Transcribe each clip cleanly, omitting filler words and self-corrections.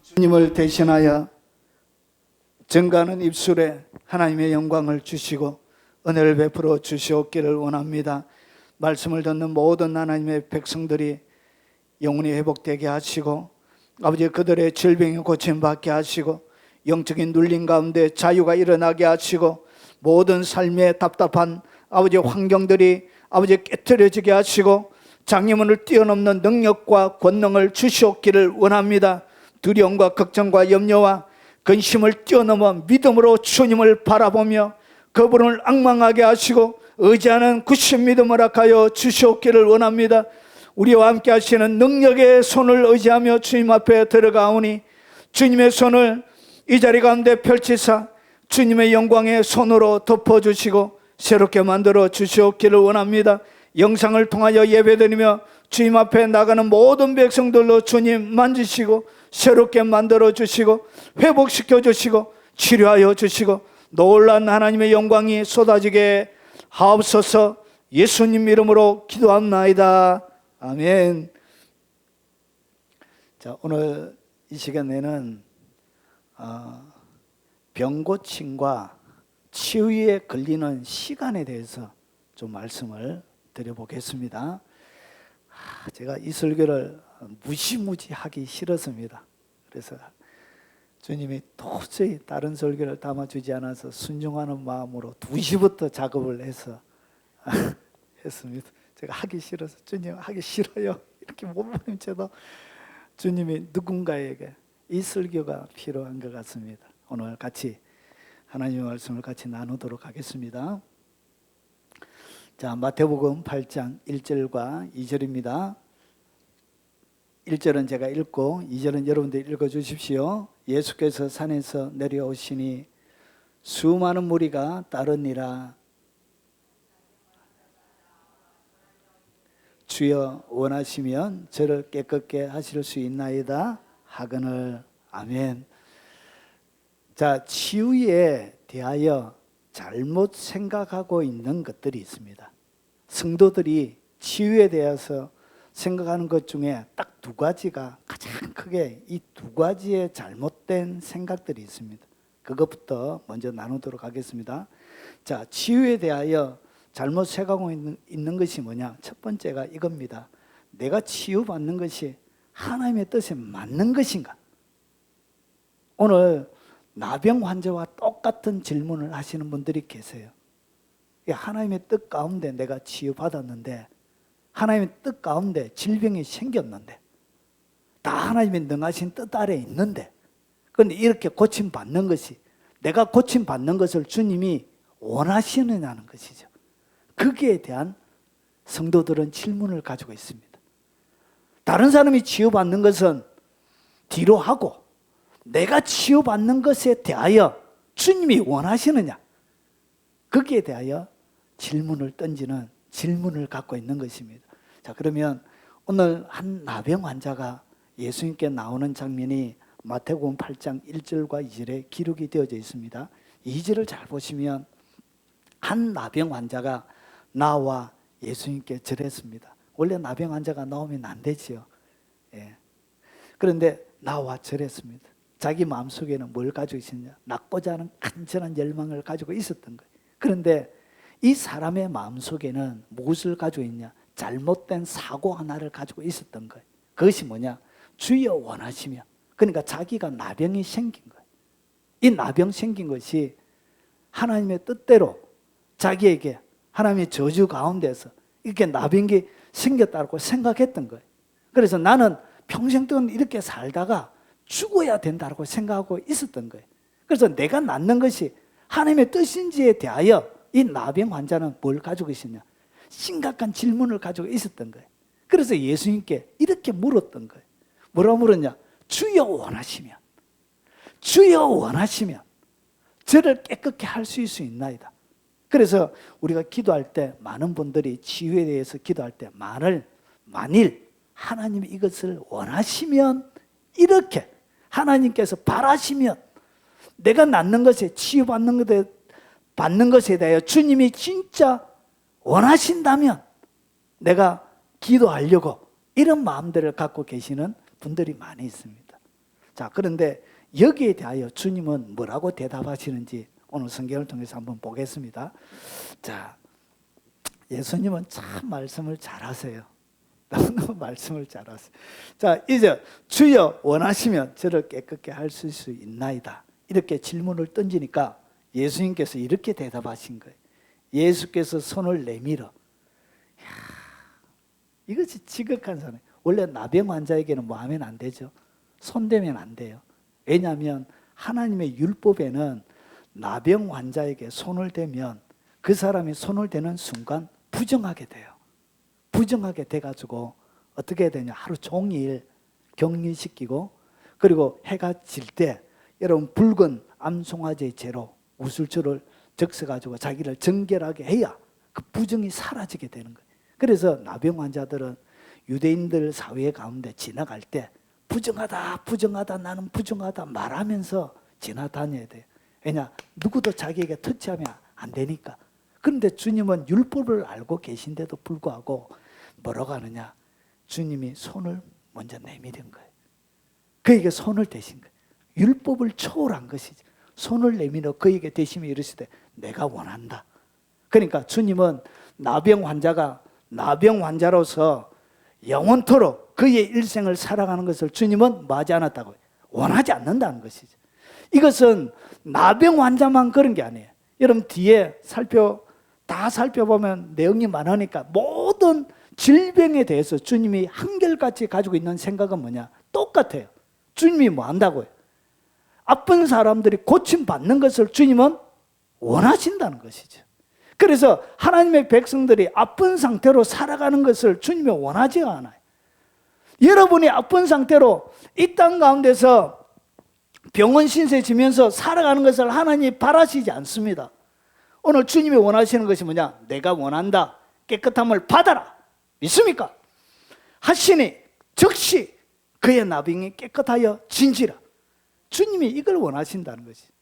주님을 대신하여 증가하는 입술에 하나님의 영광을 주시고 은혜를 베풀어 주시옵기를 원합니다. 말씀을 듣는 모든 하나님의 백성들이 영혼이 회복되게 하시고 아버지 그들의 질병이 고침받게 하시고 영적인 눌림 가운데 자유가 일어나게 하시고 모든 삶의 답답한 아버지 환경들이 아버지 깨트려지게 하시고 장애물을 뛰어넘는 능력과 권능을 주시옵기를 원합니다. 두려움과 걱정과 염려와 근심을 뛰어넘어 믿음으로 주님을 바라보며 그분을 앙망하게 하시고 의지하는 굳신 믿음을 허락하여 주시옵기를 원합니다. 우리와 함께 하시는 능력의 손을 의지하며 주님 앞에 들어가오니 주님의 손을 이 자리 가운데 펼치사 주님의 영광의 손으로 덮어주시고 새롭게 만들어 주시옵기를 원합니다. 영상을 통하여 예배드리며 주님 앞에 나가는 모든 백성들로 주님 만지시고 새롭게 만들어 주시고 회복시켜 주시고 치료하여 주시고 놀란 하나님의 영광이 쏟아지게 하옵소서. 예수님 이름으로 기도합나이다. 아멘. 자, 오늘 이 시간에는 병고침과 치유에 걸리는 시간에 대해서 좀 말씀을 드려보겠습니다. 제가 이 설교를 무시무시 하기 싫었습니다. 그래서 주님이 도저히 다른 설교를 담아주지 않아서 순종하는 마음으로 2시부터 작업을 해서 했습니다. 제가 하기 싫어서 주님 하기 싫어요 이렇게 몸부림쳐도 주님이 누군가에게 이 설교가 필요한 것 같습니다. 오늘 같이 하나님의 말씀을 같이 나누도록 하겠습니다. 자, 마태복음 8장 1절과 2절입니다. 1절은 제가 읽고 2절은 여러분들이 읽어주십시오. 예수께서 산에서 내려오시니 수많은 무리가 따르니라. 주여 원하시면 저를 깨끗게 하실 수 있나이다 하거늘. 아멘. 자, 치유에 대하여 잘못 생각하고 있는 것들이 있습니다. 성도들이 치유에 대해서 생각하는 것 중에 딱 2가지가 가장 크게 이 2가지의 잘못된 생각들이 있습니다. 그것부터 먼저 나누도록 하겠습니다. 자, 치유에 대하여 잘못 생각하고 있는 것이 뭐냐? 첫 번째가 이겁니다. 내가 치유받는 것이 하나님의 뜻에 맞는 것인가? 오늘 나병 환자와 똑같은 질문을 하시는 분들이 계세요. 하나님의 뜻 가운데 내가 치유받았는데, 하나님의 뜻 가운데 질병이 생겼는데, 다 하나님의 능하신 뜻 아래에 있는데, 그런데 이렇게 고침받는 것이, 내가 고침받는 것을 주님이 원하시느냐는 것이죠. 거기에 대한 성도들은 질문을 가지고 있습니다. 다른 사람이 치유받는 것은 뒤로 하고 내가 치유받는 것에 대하여 주님이 원하시느냐, 거기에 대하여 질문을 던지는 질문을 갖고 있는 것입니다. 자, 그러면 오늘 한 나병 환자가 예수님께 나오는 장면이 마태복음 8장 1절과 2절에 기록이 되어져 있습니다. 2절을 잘 보시면 한 나병 환자가 나와 예수님께 절했습니다. 원래 나병 환자가 나오면 안 되지요. 예. 그런데 나와 절했습니다. 자기 마음속에는 뭘 가지고 있었냐? 낫고자 하는 간절한 열망을 가지고 있었던 거예요. 그런데 이 사람의 마음속에는 무엇을 가지고 있냐? 잘못된 사고 하나를 가지고 있었던 거예요. 그것이 뭐냐? 주여 원하시면, 그러니까 자기가 나병이 생긴 거예요. 이 나병 생긴 것이 하나님의 뜻대로 자기에게 하나님의 저주 가운데서 이렇게 나병이 생겼다고 생각했던 거예요. 그래서 나는 평생 동안 이렇게 살다가 죽어야 된다고 생각하고 있었던 거예요. 그래서 내가 낫는 것이 하나님의 뜻인지에 대하여 이 나병 환자는 뭘 가지고 있었냐? 심각한 질문을 가지고 있었던 거예요. 그래서 예수님께 이렇게 물었던 거예요. 뭐라고 물었냐? 주여 원하시면, 주여 원하시면 저를 깨끗게 할 수 있나이다. 그래서 우리가 기도할 때 많은 분들이 치유에 대해서 기도할 때 만일 하나님이 이것을 원하시면, 이렇게 하나님께서 바라시면, 내가 낫는 것에 치유받는 것에 대하여 주님이 진짜 원하신다면 내가 기도하려고 이런 마음들을 갖고 계시는 분들이 많이 있습니다. 자, 그런데 여기에 대하여 주님은 뭐라고 대답하시는지 오늘 성경을 통해서 한번 보겠습니다. 자, 예수님은 참 말씀을 잘하세요. 너무 말씀을 잘하세요. 자, 이제 주여 원하시면 저를 깨끗게 하실 수 있나이다. 이렇게 질문을 던지니까 예수님께서 이렇게 대답하신 거예요. 예수께서 손을 내밀어. 이야, 이것이 지극한 사람. 원래 나병 환자에게는 뭐 하면 안 되죠? 손대면 안 돼요. 왜냐하면 하나님의 율법에는 나병 환자에게 손을 대면 그 사람이 손을 대는 순간 부정하게 돼요. 부정하게 돼가지고 어떻게 해야 되냐, 하루 종일 격리시키고, 그리고 해가 질 때 여러분 붉은 암송아지의 재로 우슬초를 적셔가지고 자기를 정결하게 해야 그 부정이 사라지게 되는 거예요. 그래서 나병 환자들은 유대인들 사회 가운데 지나갈 때 부정하다 부정하다 나는 부정하다 말하면서 지나다녀야 돼요. 왜냐, 누구도 자기에게 터치하면 안 되니까. 그런데 주님은 율법을 알고 계신데도 불구하고 뭐라고 하느냐, 주님이 손을 먼저 내밀은 거예요. 그에게 손을 대신 거예요. 율법을 초월한 것이죠. 손을 내밀어 그에게 대시며 이르시되 내가 원한다. 그러니까 주님은 나병 환자가 나병 환자로서 영원토록 그의 일생을 살아가는 것을 주님은 뭐하지 않았다고요? 원하지 않는다는 것이죠. 이것은 나병 환자만 그런 게 아니에요. 여러분 뒤에 다 살펴보면 내용이 많으니까 모든 질병에 대해서 주님이 한결같이 가지고 있는 생각은 뭐냐? 똑같아요. 주님이 뭐 한다고요? 아픈 사람들이 고침받는 것을 주님은 원하신다는 것이죠. 그래서 하나님의 백성들이 아픈 상태로 살아가는 것을 주님이 원하지 않아요. 여러분이 아픈 상태로 이 땅 가운데서 병원 신세 지면서 살아가는 것을 하나님이 바라시지 않습니다. 오늘 주님이 원하시는 것이 뭐냐? 내가 원한다. 깨끗함을 받아라. 믿습니까? 하시니 즉시 그의 나병이 깨끗하여 진지라. 주님이 이걸 원하신다는 것이죠.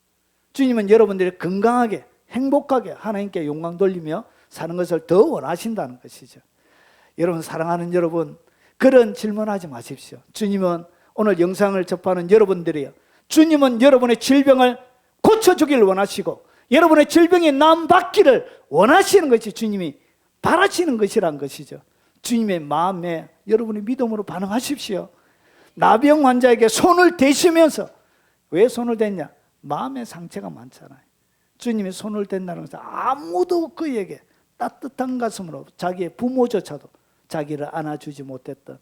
주님은 여러분들이 건강하게 행복하게 하나님께 영광 돌리며 사는 것을 더 원하신다는 것이죠. 여러분, 사랑하는 여러분, 그런 질문하지 마십시오. 주님은 오늘 영상을 접하는 여러분들이요, 주님은 여러분의 질병을 고쳐주길 원하시고 여러분의 질병이 나음받기를 원하시는 것이 주님이 바라시는 것이란 것이죠. 주님의 마음에 여러분이 믿음으로 반응하십시오. 나병 환자에게 손을 대시면서, 왜 손을 댔냐? 마음의 상처가 많잖아요. 주님이 손을 댄다는 것은 아무도 그에게 따뜻한 가슴으로, 자기의 부모조차도 자기를 안아주지 못했던,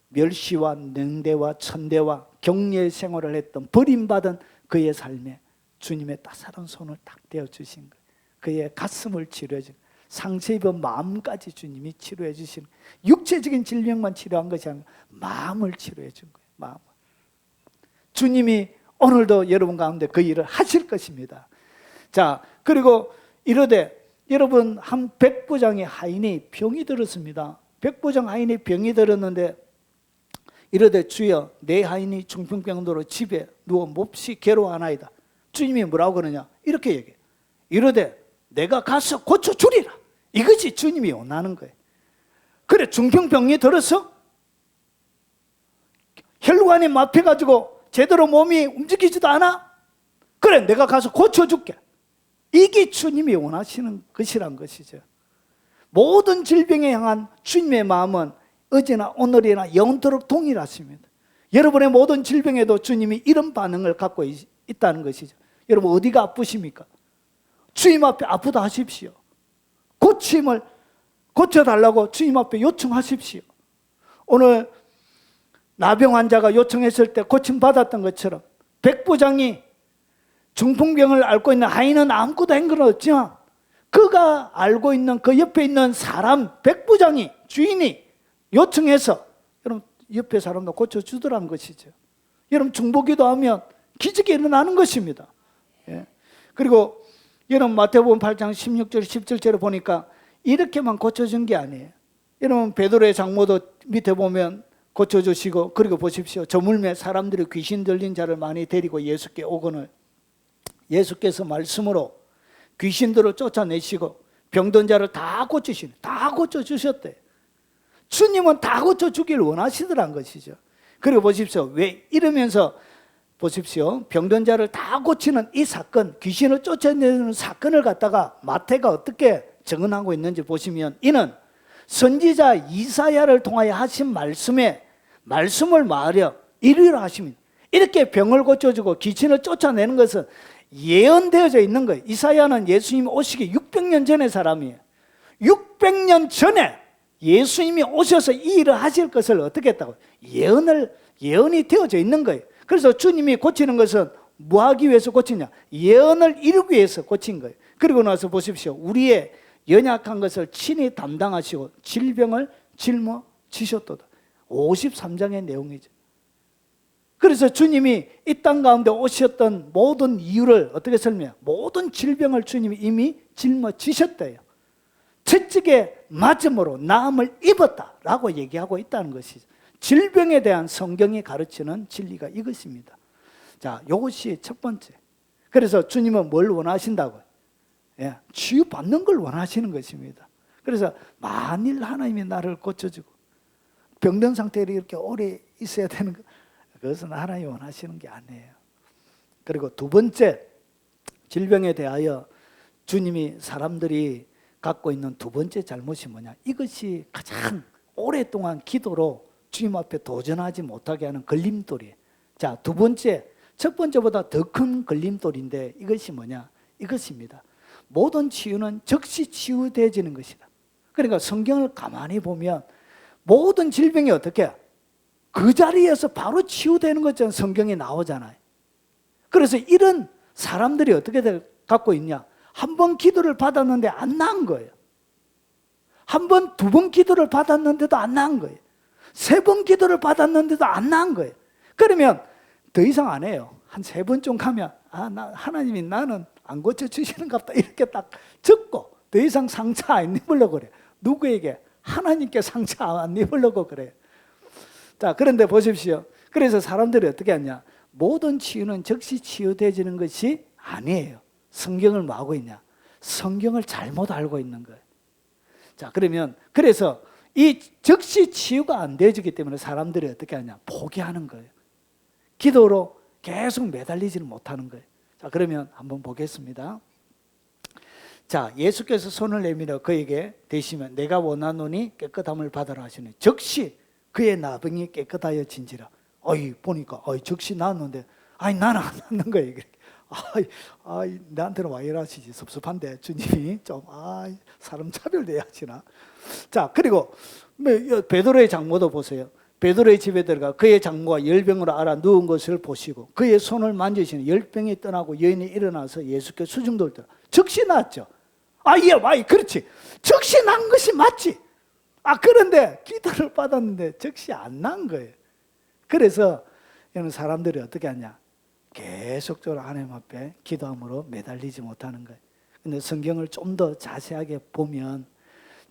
멸시와 능대와 천대와 격리의 생활을 했던 버림받은 그의 삶에 주님의 따사로운 손을 딱 떼어주신 거예요. 그의 가슴을 치료해 준, 상처 입은 마음까지 주님이 치료해 주신, 육체적인 질병만 치료한 것이 아니라 마음을 치료해 준 거예요. 마음을. 주님이 오늘도 여러분 가운데 그 일을 하실 것입니다. 자, 그리고 이르되, 여러분, 한 백부장의 하인이 병이 들었습니다. 백부장 하인이 병이 들었는데 이르되 주여 내 하인이 중풍병도로 집에 누워 몹시 괴로워하나이다. 주님이 뭐라고 그러냐? 이렇게 얘기해. 이르되 내가 가서 고쳐주리라. 이것이 주님이 원하는 거예요. 그래, 중풍병이 들어서 혈관이 막혀가지고 제대로 몸이 움직이지도 않아? 그래, 내가 가서 고쳐줄게. 이게 주님이 원하시는 것이란 것이죠. 모든 질병에 향한 주님의 마음은 어제나 오늘이나 영원토록 동일하십니다. 여러분의 모든 질병에도 주님이 이런 반응을 갖고 있다는 것이죠. 여러분, 어디가 아프십니까? 주님 앞에 아프다 하십시오. 고침을 고쳐달라고 주님 앞에 요청하십시오. 오늘 나병 환자가 요청했을 때 고침받았던 것처럼 백부장이 중풍병을 앓고 있는 하인은 아무것도 한 건 없지만 그가 알고 있는 그 옆에 있는 사람, 백부장이, 주인이 요청해서 여러분 옆에 사람도 고쳐주더라는 것이죠. 여러분, 중보기도 하면 기적이 일어나는 것입니다. 예. 그리고 여러분 마태복음 8장 16절 17절에 보니까 이렇게만 고쳐준 게 아니에요. 여러분 베드로의 장모도 밑에 보면 고쳐주시고, 그리고 보십시오. 저물매 사람들이 귀신 들린 자를 많이 데리고 예수께 오거늘 예수께서 말씀으로 귀신들을 쫓아내시고 병든 자를 다 고쳐주셨대. 주님은 다 고쳐주길 원하시더란 것이죠. 그리고 보십시오. 왜 이러면서 보십시오. 병든 자를 다 고치는 이 사건, 귀신을 쫓아내는 사건을 갖다가 마태가 어떻게 정언하고 있는지 보시면, 이는 선지자 이사야를 통하여 하신 말씀을 말하여 이루려 하십니다. 이렇게 병을 고쳐주고 귀신을 쫓아내는 것은 예언되어져 있는 거예요. 이사야는 예수님이 오시기 600년 전의 사람이에요. 600년 전에 예수님이 오셔서 이 일을 하실 것을 어떻게 했다고? 예언이 되어져 있는 거예요. 그래서 주님이 고치는 것은 뭐 하기 위해서 고치냐? 예언을 이루기 위해서 고친 거예요. 그리고 나서 보십시오. 우리의 연약한 것을 친히 담당하시고 질병을 짊어지셨도다. 53장의 내용이죠. 그래서 주님이 이 땅 가운데 오셨던 모든 이유를 어떻게 설명해요? 모든 질병을 주님이 이미 짊어지셨대요. 채찍에 맞음으로 나음을 입었다라고 얘기하고 있다는 것이죠. 질병에 대한 성경이 가르치는 진리가 이것입니다. 자, 이것이 첫 번째. 그래서 주님은 뭘 원하신다고요? 예, 치유받는 걸 원하시는 것입니다. 그래서 만일 하나님이 나를 고쳐주고 병든 상태로 이렇게 오래 있어야 되는 것, 그것은 하나님이 원하시는 게 아니에요. 그리고 두 번째, 질병에 대하여 주님이 사람들이 갖고 있는 두 번째 잘못이 뭐냐? 이것이 가장 오랫동안 기도로 주님 앞에 도전하지 못하게 하는 걸림돌이에요. 자, 두 번째, 첫 번째보다 더 큰 걸림돌인데 이것이 뭐냐? 이것입니다. 모든 치유는 즉시 치유되어지는 것이다. 그러니까 성경을 가만히 보면 모든 질병이 어떻게 그 자리에서 바로 치유되는 것처럼 성경에 나오잖아요. 그래서 이런 사람들이 어떻게 갖고 있냐? 한 번 기도를 받았는데 안 나은 거예요. 한 번, 두 번 기도를 받았는데도 안 나은 거예요. 세 번 기도를 받았는데도 안 나은 거예요. 그러면 더 이상 안 해요. 한 세 번쯤 가면 하나님이 나는 안 고쳐주시는가 보다 이렇게 딱 적고 더 이상 상처 안 입으려고 그래요. 누구에게? 하나님께 상처 안 입으려고 그래요. 자, 그런데 보십시오. 그래서 사람들이 어떻게 하냐? 모든 치유는 즉시 치유되어지는 것이 아니에요. 성경을 뭐 하고 있냐? 성경을 잘못 알고 있는 거예요. 자, 그러면 그래서 이 즉시 치유가 안 되어지기 때문에 사람들이 어떻게 하냐? 포기하는 거예요. 기도로 계속 매달리지는 못하는 거예요. 자, 그러면 한번 보겠습니다. 자, 예수께서 손을 내밀어 그에게 대시면 내가 원하노니 깨끗함을 받으라 하시니 즉시 그의 나병이 깨끗하여진지라. 보니까 즉시 나았는데 나는 안 낫는 거예요. 나한테는 와 이러시지 섭섭한데 주님이 좀 사람 차별돼야 하시나. 자, 그리고 베드로의 장모도 보세요. 베드로의 집에 들어가 그의 장모가 열병으로 앓아 누운 것을 보시고 그의 손을 만지시니 열병이 떠나고 여인이 일어나서 예수께 수중 돌더라. 즉시 나았죠. 그렇지. 즉시 난 것이 맞지. 그런데 기도를 받았는데 즉시 안 난 거예요. 그래서 이런 사람들이 어떻게 하냐? 계속적으로 하나님 앞에 기도함으로 매달리지 못하는 거예요. 근데 성경을 좀 더 자세하게 보면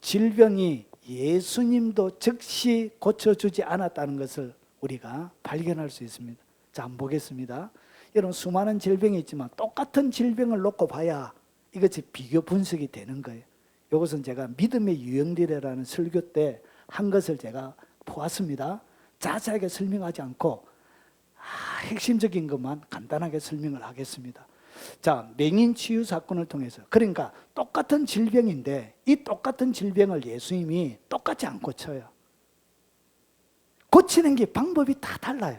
질병이 예수님도 즉시 고쳐주지 않았다는 것을 우리가 발견할 수 있습니다. 자, 한번 보겠습니다. 여러분, 수많은 질병이 있지만 똑같은 질병을 놓고 봐야 이것이 비교 분석이 되는 거예요. 이것은 제가 믿음의 유형들이라는 설교 때 한 것을 제가 보았습니다. 자세하게 설명하지 않고 핵심적인 것만 간단하게 설명을 하겠습니다. 자, 맹인 치유 사건을 통해서, 그러니까 똑같은 질병인데 이 똑같은 질병을 예수님이 똑같이 안 고쳐요. 고치는 게 방법이 다 달라요.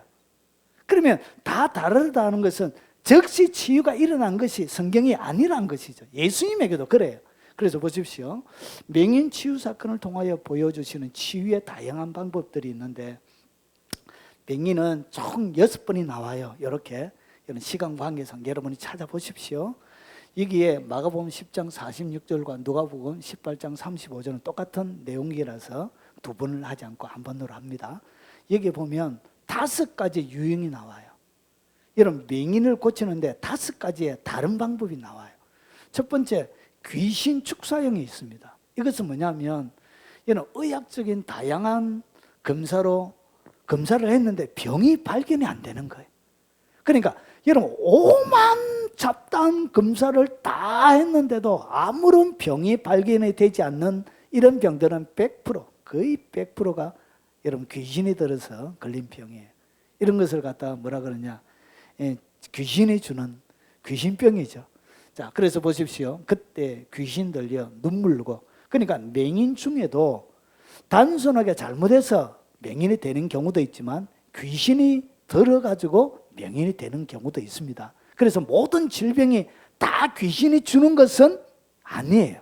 그러면 다 다르다는 것은 즉시 치유가 일어난 것이 성경이 아니란 것이죠. 예수님에게도 그래요. 그래서 보십시오. 맹인 치유 사건을 통하여 보여주시는 치유의 다양한 방법들이 있는데 맹인은 총 6번이 나와요. 이렇게 이런 시간 관계상 여러분이 찾아보십시오. 여기에 마가복음 10장 46절과 누가복음 18장 35절은 똑같은 내용이라서 두 번을 하지 않고 한 번으로 합니다. 여기 보면 5가지 유형이 나와요. 여러분, 맹인을 고치는데 5가지의 다른 방법이 나와요. 첫 번째, 귀신 축사형이 있습니다. 이것은 뭐냐면 이런 의학적인 다양한 검사를 했는데 병이 발견이 안 되는 거예요. 그러니까 여러분, 오만 잡다한 검사를 다 했는데도 아무런 병이 발견이 되지 않는 이런 병들은 100%, 거의 100%가 여러분 귀신이 들어서 걸린 병이에요. 이런 것을 갖다가 뭐라 그러냐, 귀신이 주는 귀신병이죠. 자, 그래서 보십시오. 그때 귀신 들려 눈물 고, 그러니까 맹인 중에도 단순하게 잘못해서 맹인이 되는 경우도 있지만 귀신이 들어가지고 맹인이 되는 경우도 있습니다. 그래서 모든 질병이 다 귀신이 주는 것은 아니에요.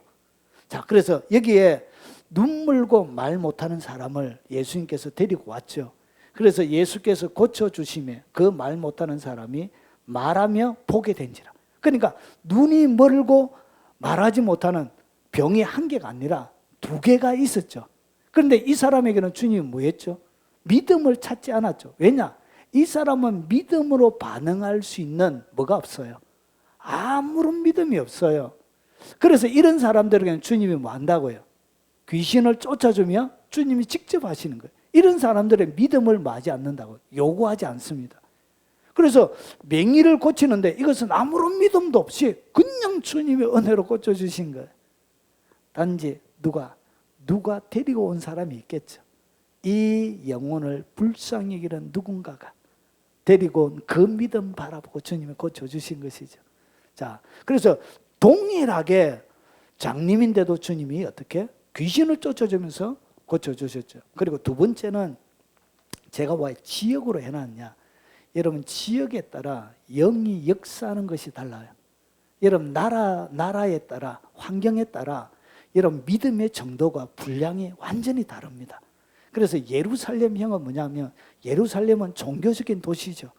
자, 그래서 여기에 눈물고 말 못하는 사람을 예수님께서 데리고 왔죠. 그래서 예수께서 고쳐주심에 그 말 못하는 사람이 말하며 보게 된지라. 그러니까 눈이 멀고 말하지 못하는 병이 한 개가 아니라 두 개가 있었죠. 그런데 이 사람에게는 주님이 뭐 했죠? 믿음을 찾지 않았죠. 왜냐? 이 사람은 믿음으로 반응할 수 있는 뭐가 없어요? 아무런 믿음이 없어요. 그래서 이런 사람들에게는 주님이 뭐 한다고요? 귀신을 쫓아주며 주님이 직접 하시는 거예요. 이런 사람들의 믿음을 맞지 않는다고 요구하지 않습니다. 그래서 맹인을 고치는데 이것은 아무런 믿음도 없이 그냥 주님의 은혜로 고쳐주신 거예요. 단지 누가 데리고 온 사람이 있겠죠. 이 영혼을 불쌍히 여기는 누군가가 데리고 온 그 믿음 바라보고 주님이 고쳐주신 것이죠. 자, 그래서 동일하게 장님인데도 주님이 어떻게? 귀신을 쫓아주면서 고쳐주셨죠. 그리고 두 번째는 제가 왜 지역으로 해놨냐? 여러분, 지역에 따라 영이 역사하는 것이 달라요. 여러분, 나라에 따라, 환경에 따라 여러분 믿음의 정도가 분량이 완전히 다릅니다. 그래서 예루살렘형은 뭐냐면, 예루살렘은 종교적인 도시죠.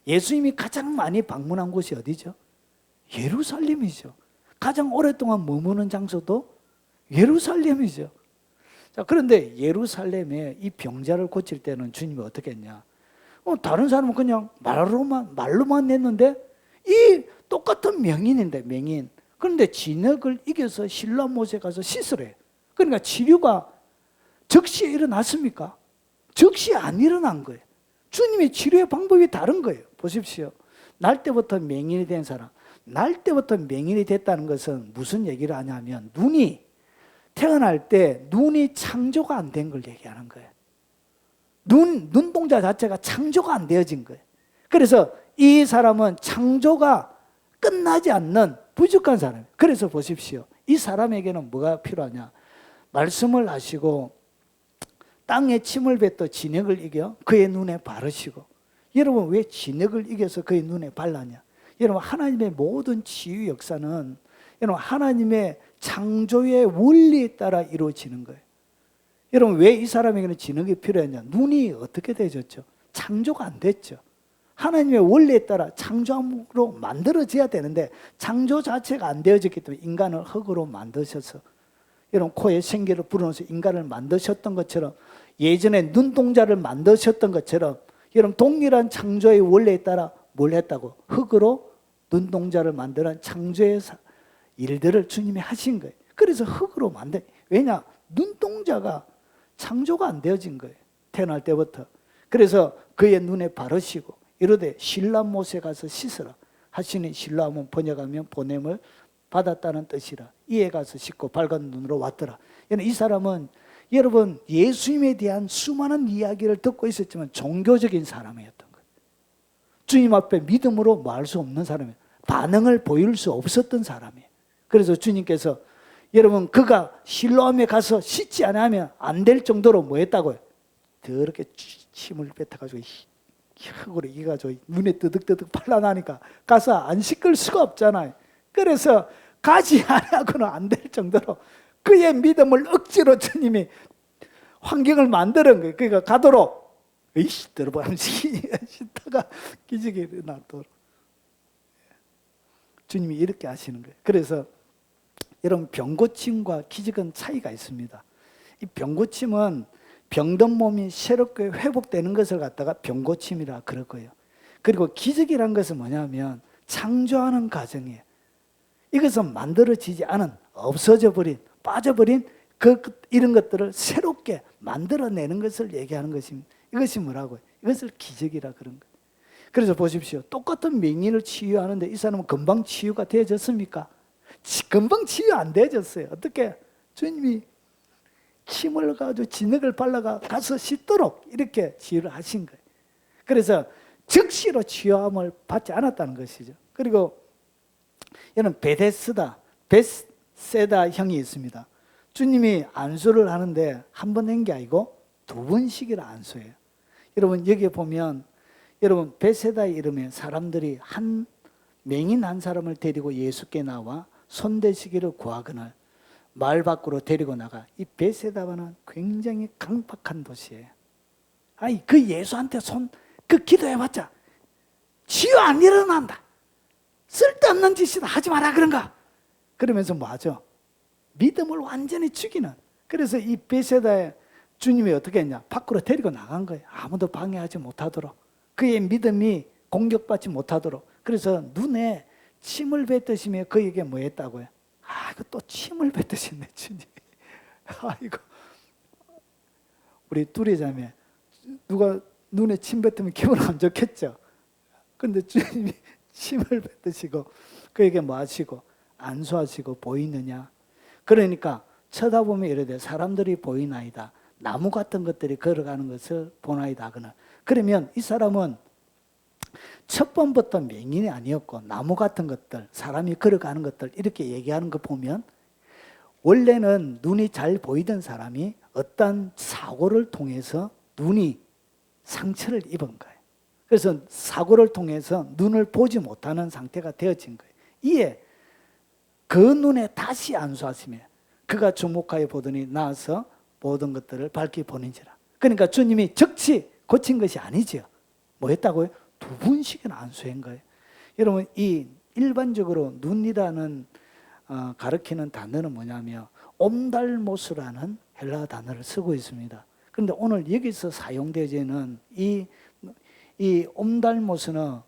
예수님이 가장 많이 방문한 곳이 어디죠? 예루살렘이죠. 가장 오랫동안 머무는 장소도 예루살렘이죠. 자, 그런데 예루살렘에 이 병자를 고칠 때는 주님이 어떻게 했냐? 다른 사람은 그냥 말로만 했는데 이 똑같은 명인인데, 명인. 그런데 진흙을 이겨서 실로암못에 가서 씻으래. 그러니까 치료가 즉시에 일어났습니까? 즉시 안 일어난 거예요. 주님의 치료의 방법이 다른 거예요. 보십시오. 날 때부터 맹인이 된 사람, 날 때부터 맹인이 됐다는 것은 무슨 얘기를 하냐면, 태어날 때 눈이 창조가 안 된 걸 얘기하는 거예요. 눈동자 자체가 창조가 안 되어진 거예요. 그래서 이 사람은 창조가 끝나지 않는 부족한 사람이에요. 그래서 보십시오. 이 사람에게는 뭐가 필요하냐? 말씀을 하시고 땅에 침을 뱉어 진흙을 이겨 그의 눈에 바르시고. 여러분, 왜 진흙을 이겨서 그의 눈에 발랐냐? 여러분, 하나님의 모든 치유 역사는 여러분 하나님의 창조의 원리에 따라 이루어지는 거예요. 여러분, 왜 이 사람에게는 진흙이 필요했냐? 눈이 어떻게 되졌죠? 창조가 안 됐죠. 하나님의 원리에 따라 창조함으로 만들어져야 되는데 창조 자체가 안 되어졌기 때문에 인간을 흙으로 만드셔서, 여러분 코에 생기를 불어넣어서 인간을 만드셨던 것처럼, 예전에 눈동자를 만드셨던 것처럼, 여러분 동일한 창조의 원리에 따라 뭘 했다고? 흙으로 눈동자를 만드는 창조의 일들을 주님이 하신 거예요. 그래서 흙으로 만든. 왜냐? 눈동자가 창조가 안 되어진 거예요. 태어날 때부터. 그래서 그의 눈에 바르시고 이르되 실로암못에 가서 씻으라 하시니, 실로암은 번역하면 보냄을 받았다는 뜻이라. 이에 가서 씻고 밝은 눈으로 왔더라. 이 사람은 여러분 예수님에 대한 수많은 이야기를 듣고 있었지만 종교적인 사람이었던 거예요. 주님 앞에 믿음으로 말 수 없는 사람이에요. 반응을 보일 수 없었던 사람이에요. 그래서 주님께서 여러분 그가 실로암에 가서 씻지 않으면 안 될 정도로 뭐 했다고요? 더럽게 침을 뱉어가지고 흙으로 이가지고 눈에 뜨득뜨득 발라나니까 가서 안 씻을 수가 없잖아요. 그래서 가지 않고는 안 될 정도로 그의 믿음을 억지로 주님이 환경을 만드는 거예요. 그러니까 가도록 이씨 들어보면 씻다가 기적이 일어나도록 주님이 이렇게 하시는 거예요. 그래서 여러분 병고침과 기적은 차이가 있습니다. 이 병고침은 병든 몸이 새롭게 회복되는 것을 갖다가 병고침이라 그럴 거예요. 그리고 기적이란 것은 뭐냐면 창조하는 과정이에요. 이것은 만들어지지 않은, 없어져 버린, 빠져버린 이런 것들을 새롭게 만들어내는 것을 얘기하는 것입니다. 이것이 뭐라고요? 이것을 기적이라 그런 거예요. 그래서 보십시오. 똑같은 맹인을 치유하는데 이 사람은 금방 치유가 되어졌습니까? 금방 치유 안 되어졌어요. 어떻게? 주님이 침을 가지고 진흙을 발라가 가서 씻도록 이렇게 치유를 하신 거예요. 그래서 즉시로 치유함을 받지 않았다는 것이죠. 그리고 이런 베세다 형이 있습니다. 주님이 안수를 하는데 한 번 한 게 아니고 두 번씩이나 안수해요. 여러분 여기에 보면 여러분 베세다의 이름에 사람들이 맹인 한 사람을 데리고 예수께 나와 손대시기를 구하거늘 마을 밖으로 데리고 나가. 이 베세다는 굉장히 강박한 도시예요. 아니 그 예수한테 그 기도해봤자 치유 안 일어난다. 쓸데없는 짓이다. 하지 마라 그런가. 그러면서 뭐 하죠? 믿음을 완전히 죽이는. 그래서 이 베세다에 주님이 어떻게 했냐? 밖으로 데리고 나간 거예요. 아무도 방해하지 못하도록. 그의 믿음이 공격받지 못하도록. 그래서 눈에 침을 뱉으시며 그에게 뭐 했다고요? 이거 또 침을 뱉으시네 주님. 아이고 우리 둘이 자매 누가 눈에 침 뱉으면 기분 안 좋겠죠. 근데 주님이 침을 뱉으시고 그에게 뭐 하시고 안수하시고 보이느냐. 그러니까 쳐다보면 이래돼 사람들이 보이나이다. 나무 같은 것들이 걸어가는 것을 보나이다. 그러면 이 사람은 첫 번부터 맹인이 아니었고 나무 같은 것들, 사람이 걸어가는 것들 이렇게 얘기하는 거 보면 원래는 눈이 잘 보이던 사람이 어떤 사고를 통해서 눈이 상처를 입은 거예요. 그래서 사고를 통해서 눈을 보지 못하는 상태가 되어진 거예요. 이에 그 눈에 다시 안수하시며 그가 주목하여 보더니 나와서 모든 것들을 밝히 보는지라. 그러니까 주님이 즉시 고친 것이 아니죠. 뭐 했다고요? 두 번씩이나 안수한 거예요. 여러분 이 일반적으로 눈이라는 가르치는 단어는 뭐냐면 옴달모스라는 헬라 단어를 쓰고 있습니다. 그런데 오늘 여기서 사용되지는 이 옴달모스는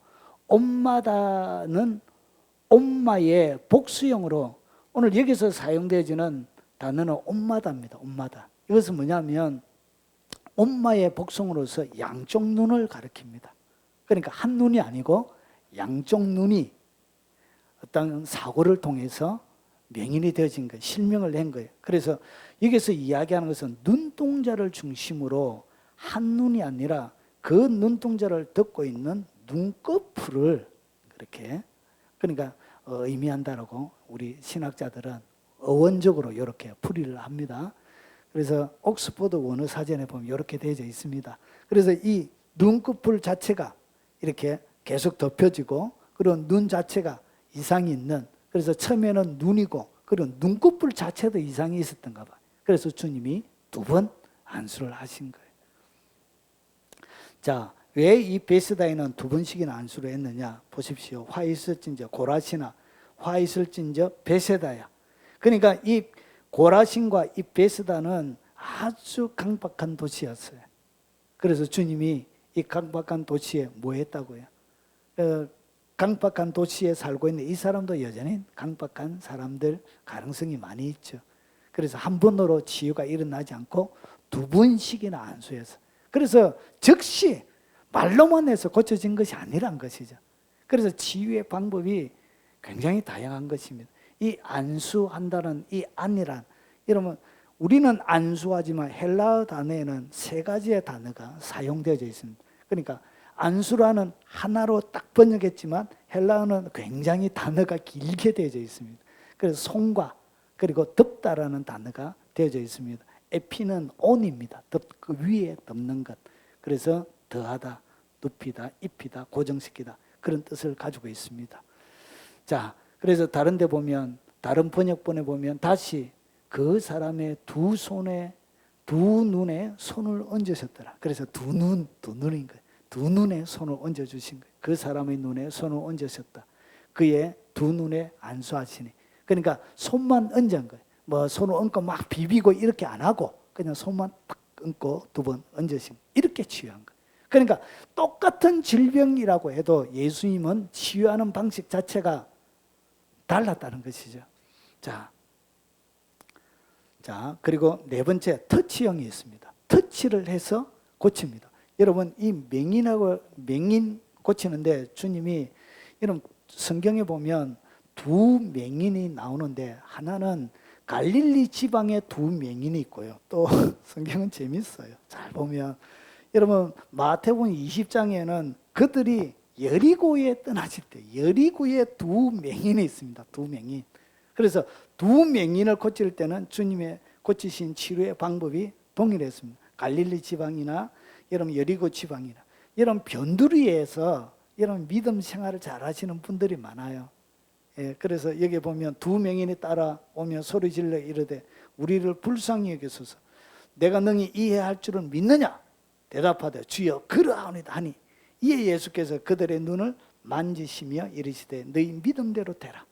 엄마다는 엄마의 복수형으로 오늘 여기서 사용되지는 단어는 엄마다입니다. 엄마다. 이것은 뭐냐면 엄마의 복숭으로서 양쪽 눈을 가리킵니다. 그러니까 한 눈이 아니고 양쪽 눈이 어떤 사고를 통해서 명인이 되어진 거예요. 실명을 낸 거예요. 그래서 여기서 이야기하는 것은 눈동자를 중심으로 한 눈이 아니라 그 눈동자를 덮고 있는 눈꺼풀을 그렇게 그러니까 의미한다라고 우리 신학자들은 어원적으로 이렇게 풀이를 합니다. 그래서 옥스퍼드 원어 사전에 보면 이렇게 되어져 있습니다. 그래서 이 눈꺼풀 자체가 이렇게 계속 덮여지고 그런 눈 자체가 이상이 있는 그래서 처음에는 눈이고 그런 눈꺼풀 자체도 이상이 있었던가 봐요. 그래서 주님이 두 번 안수를 하신 거예요. 자, 왜 이 베스다에는 두 번씩이나 안수를 했느냐? 보십시오. 화 있을진저 고라시나 화 있을진저 베세다야. 그러니까 이 고라신과 이 베스다는 아주 강박한 도시였어요. 그래서 주님이 이 강박한 도시에 뭐 했다고요? 강박한 도시에 살고 있는 이 사람도 여전히 강박한 사람들 가능성이 많이 있죠. 그래서 한 번으로 치유가 일어나지 않고 두 번씩이나 안수해서 그래서 즉시 말로만 해서 고쳐진 것이 아니란 것이죠. 그래서 치유의 방법이 굉장히 다양한 것입니다. 이 안수한다는 이 안이란 여러분 우리는 안수하지만 헬라어 단어에는 세 가지의 단어가 사용되어져 있습니다. 그러니까 안수라는 하나로 딱 번역했지만 헬라어는 굉장히 단어가 길게 되어져 있습니다. 그래서 손과 그리고 덮다라는 단어가 되어져 있습니다. 에피는 온입니다. 그 위에 덮는 것. 그래서 더하다, 눕히다, 입히다, 고정시키다 그런 뜻을 가지고 있습니다. 자, 그래서 다른 데 보면 다른 번역본에 보면 다시 그 사람의 두 눈에 손을 얹으셨더라. 그래서 두 눈인 거예요. 두 눈에 손을 얹어주신 거예요. 그 사람의 눈에 손을 얹으셨다. 그의 두 눈에 안수하시니. 그러니까 손만 얹은 거예요. 뭐 손을 얹고 막 비비고 이렇게 안 하고 그냥 손만 딱 얹고 두 번 얹으신 이렇게 치유한 거예요. 그러니까 똑같은 질병이라고 해도 예수님은 치유하는 방식 자체가 달랐다는 것이죠. 자, 그리고 네 번째 터치형이 있습니다. 터치를 해서 고칩니다. 여러분 이 맹인 고치는데 주님이 여러분 성경에 보면 두 맹인이 나오는데 하나는 갈릴리 지방에 두 맹인이 있고요. 또 성경은 재밌어요. 잘 보면 여러분 마태복음 20장에는 그들이 여리고에 떠나실 때 여리고에 두 맹인이 있습니다. 두 맹인. 그래서 두 맹인을 고칠 때는 주님의 고치신 치료의 방법이 동일했습니다. 갈릴리 지방이나 여러분 여리고 지방이나 이런 변두리에서 이런 믿음 생활을 잘 하시는 분들이 많아요. 예, 그래서 여기 보면 두 맹인이 따라오며 소리질러 이르되 우리를 불쌍히 여기소서. 내가 능히 이해할 줄은 믿느냐? 대답하되 주여 그러하오니이다 하니 이에 예수께서 그들의 눈을 만지시며 이르시되 너희 믿음대로 되라.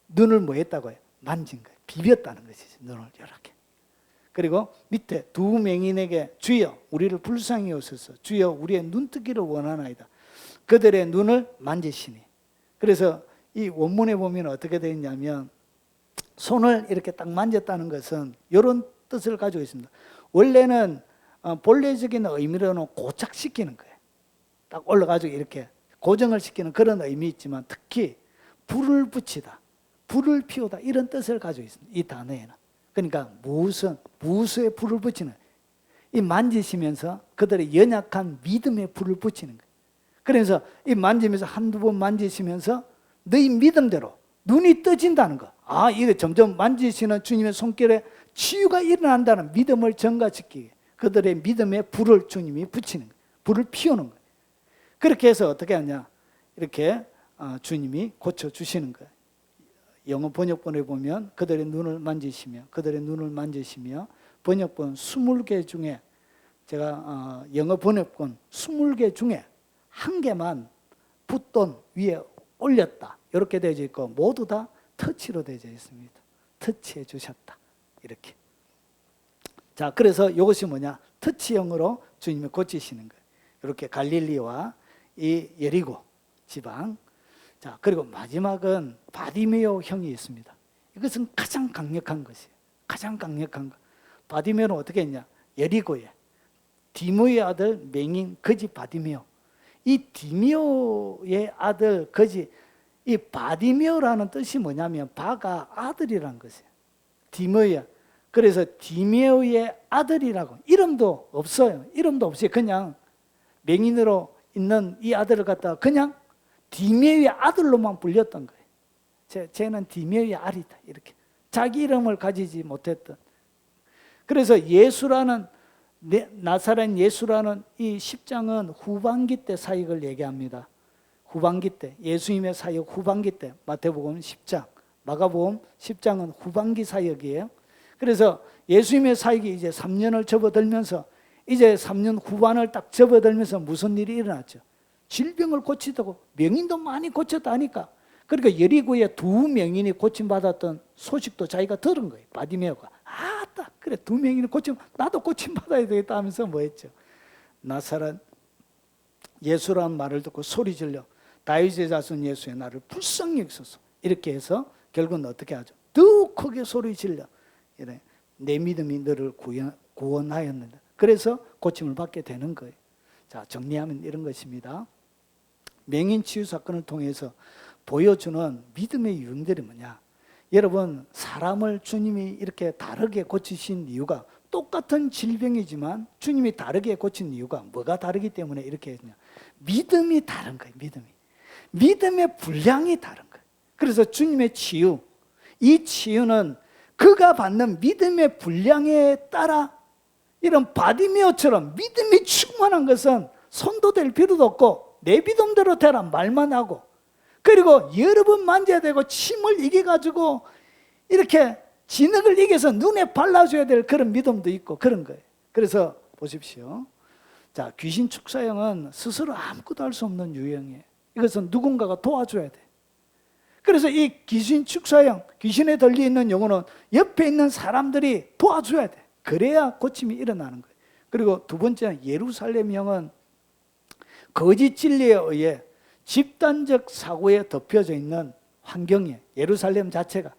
눈을 뭐 했다고요? 만진 거예요. 비볐다는 것이지. 눈을 이렇게. 그리고 밑에 두 맹인에게 주여 우리를 불쌍히 여기소서. 주여 우리의 눈뜨기를 원하나이다. 그들의 눈을 만지시니. 그래서 이 원문에 보면 어떻게 되어 있냐면 손을 이렇게 딱 만졌다는 것은 이런 뜻을 가지고 있습니다. 원래는 본래적인 의미로는 고착시키는 거예요. 딱 올라가지고 이렇게 고정을 시키는 그런 의미 있지만 특히 불을 붙이다, 불을 피우다 이런 뜻을 가지고 있습니다. 이 단어에는. 그러니까 무수에 불을 붙이는, 이 만지시면서 그들의 연약한 믿음에 불을 붙이는 거예요. 그래서 이 만지면서 한두 번 만지시면서 너희 믿음대로 눈이 떠진다는 거. 아, 이게 점점 만지시는 주님의 손길에 치유가 일어난다는 믿음을 증가시키기. 그들의 믿음에 불을 주님이 붙이는 거예요. 불을 피우는 거예요. 그렇게 해서 어떻게 하냐? 이렇게 주님이 고쳐주시는 거예요. 영어 번역본에 보면 그들의 눈을 만지시며 번역본 20개 중에 제가 영어 번역본 20개 중에 한 개만 붓돈 위에 올렸다 이렇게 되어 있고 모두 다 터치로 되어 있습니다. 터치해 주셨다 이렇게. 자, 그래서 이것이 뭐냐? 터치형으로 주님이 고치시는 거예요. 이렇게 갈릴리와 이 여리고 지방. 자, 그리고 마지막은 바디메오 형이 있습니다. 이것은 가장 강력한 것이에요. 가장 강력한 것. 바디메오는 어떻게 했냐? 여리고에 디모의 아들 맹인 거지 바디메오. 이 디메오의 아들 거지, 이 바디메오라는 뜻이 뭐냐면 바가 아들이란 것이에요. 디모야. 그래서 디메오의 아들이라고 이름도 없어요. 이름도 없이 그냥 맹인으로 있는 이 아들을 갖다가 그냥 디메오의 아들로만 불렸던 거예요. 쟤는 디메오의 아리다 이렇게 자기 이름을 가지지 못했던. 그래서 예수라는 나사렛 예수라는 이 10장은 후반기 때 사역을 얘기합니다. 후반기 때 예수님의 사역 후반기 때 마태복음 10장, 마가복음 10장은 후반기 사역이에요. 그래서 예수님의 사역이 이제 3년을 접어들면서 이제 3년 후반을 딱 접어들면서 무슨 일이 일어났죠? 질병을 고치다고 명인도 많이 고쳤다니까. 그러니까 여리고에 두 명인이 고침받았던 소식도 자기가 들은 거예요. 바디메오가. 아따 그래 두 명인이 고침 나도 고침받아야 되겠다 하면서 뭐 했죠? 나사렛 예수라는 말을 듣고 소리 질러 다윗의 자손 예수의 나를 불쌍히 여기소서. 이렇게 해서 결국은 어떻게 하죠? 더 크게 소리 질러 이래 내 믿음이 너를 구원하였는데 그래서 고침을 받게 되는 거예요. 자, 정리하면 이런 것입니다. 맹인 치유 사건을 통해서 보여주는 믿음의 유형들이 뭐냐? 여러분, 사람을 주님이 이렇게 다르게 고치신 이유가 똑같은 질병이지만 주님이 다르게 고친 이유가 뭐가 다르기 때문에 이렇게 했냐? 믿음이 다른 거예요. 믿음의 분량이 다른 거예요. 그래서 주님의 치유, 이 치유는 그가 받는 믿음의 분량에 따라 이런 바디메오처럼 믿음이 충만한 것은 손도 댈 필요도 없고 내 믿음대로 되라 말만 하고 그리고 여러 번 만져야 되고 침을 이겨가지고 이렇게 진흙을 이겨서 눈에 발라줘야 될 그런 믿음도 있고 그런 거예요. 그래서 보십시오. 자, 귀신 축사형은 스스로 아무것도 할 수 없는 유형이에요. 이것은 누군가가 도와줘야 돼. 그래서 이 귀신 축사형, 귀신에 들려있는 영혼은 옆에 있는 사람들이 도와줘야 돼. 그래야 고침이 일어나는 거예요. 그리고 두 번째는 예루살렘형은 거짓 진리에 의해 집단적 사고에 덮여져 있는 환경이에요. 예루살렘 자체가.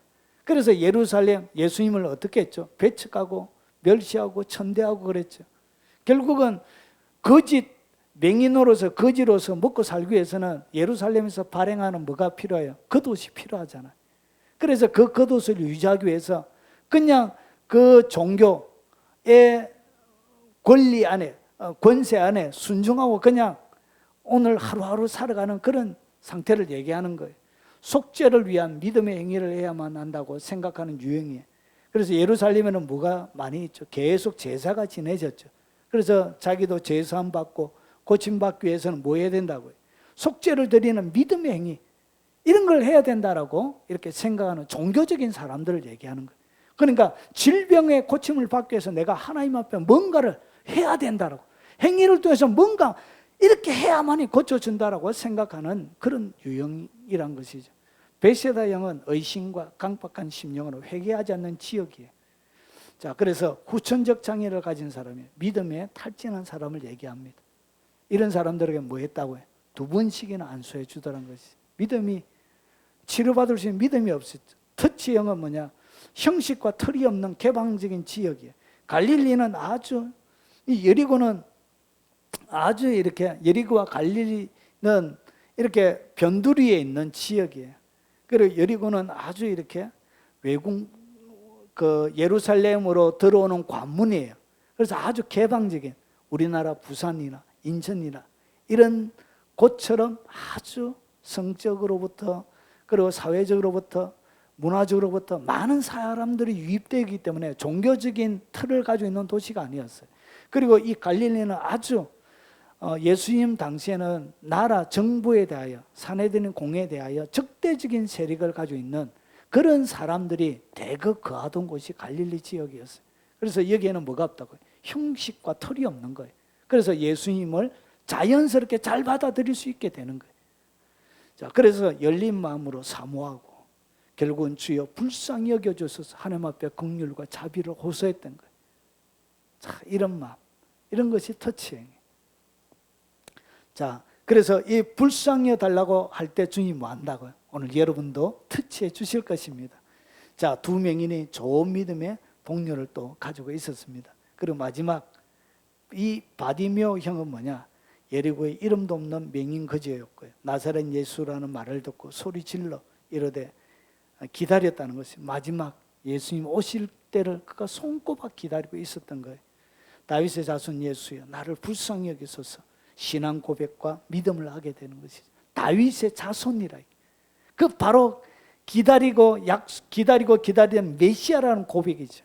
그래서 예루살렘 예수님을 어떻게 했죠? 배척하고 멸시하고 천대하고 그랬죠. 결국은 거짓 맹인으로서 거지로서 먹고 살기 위해서는 예루살렘에서 발행하는 뭐가 필요해요? 겉옷이 필요하잖아요. 그래서 그 겉옷을 유지하기 위해서 그냥 그 종교에 권리 안에, 권세 안에 순종하고 그냥 오늘 하루하루 살아가는 그런 상태를 얘기하는 거예요. 속죄를 위한 믿음의 행위를 해야만 한다고 생각하는 유형이에요. 그래서 예루살렘에는 뭐가 많이 있죠. 계속 제사가 지내졌죠. 그래서 자기도 제사함 받고 고침받기 위해서는 뭐 해야 된다고요? 속죄를 드리는 믿음의 행위, 이런 걸 해야 된다라고 이렇게 생각하는 종교적인 사람들을 얘기하는 거예요. 그러니까 질병의 고침을 받기 위해서 내가 하나님 앞에 뭔가를 해야 된다라고, 행위를 통해서 뭔가 이렇게 해야만이 고쳐준다라고 생각하는 그런 유형이란 것이죠. 베세다 영은 의심과 강박한 심령으로 회개하지 않는 지역이에요. 자, 그래서 후천적 장애를 가진 사람이 믿음에 탈진한 사람을 얘기합니다. 이런 사람들에게 뭐 했다고 해요? 2번씩이나 안수해 주더란 것이. 믿음이 치료받을 수 있는 믿음이 없었죠. 터치형은 뭐냐? 형식과 틀이 없는 개방적인 지역이에요. 갈릴리는 아주, 이 여리고는 아주 이렇게, 여리고와 갈릴리는 이렇게 변두리에 있는 지역이에요. 그리고 여리고는 아주 이렇게 외국, 예루살렘으로 들어오는 관문이에요. 그래서 아주 개방적인, 우리나라 부산이나 인천이나 이런 곳처럼 아주 성적으로부터, 그리고 사회적으로부터, 문화적으로부터 많은 사람들이 유입되기 때문에 종교적인 틀을 가지고 있는 도시가 아니었어요. 그리고 이 갈릴리는 아주 예수님 당시에는 나라 정부에 대하여, 사내들인 공에 대하여 적대적인 세력을 가지고 있는 그런 사람들이 대거 거하던 곳이 갈릴리 지역이었어요. 그래서 여기에는 뭐가 없다고요? 형식과 틀이 없는 거예요. 그래서 예수님을 자연스럽게 잘 받아들일 수 있게 되는 거예요. 자, 그래서 열린 마음으로 사모하고 결국은 주여 불쌍히 여겨주소서 하나님 앞에 긍휼과 자비를 호소했던 거예요. 자, 이런 마음, 이런 것이 터치행위예요. 자, 그래서 이 불쌍히 여달라고 할 때 주님이 뭐 한다고요? 오늘 여러분도 터치해 주실 것입니다. 자, 2명인이 좋은 믿음의 동료를 또 가지고 있었습니다. 그리고 마지막 이 바디메오 형은 뭐냐? 예리고의 이름도 없는 맹인 거지였고요. 나사렛 예수라는 말을 듣고 소리 질러 이르되 기다렸다는 것이 마지막 예수님 오실 때를 그가 손꼽아 기다리고 있었던 거예요. 다윗의 자손 예수여 나를 불쌍히 여기소서. 신앙 고백과 믿음을 하게 되는 것이죠. 다윗의 자손이라. 그 바로 기다리는 메시아라는 고백이죠.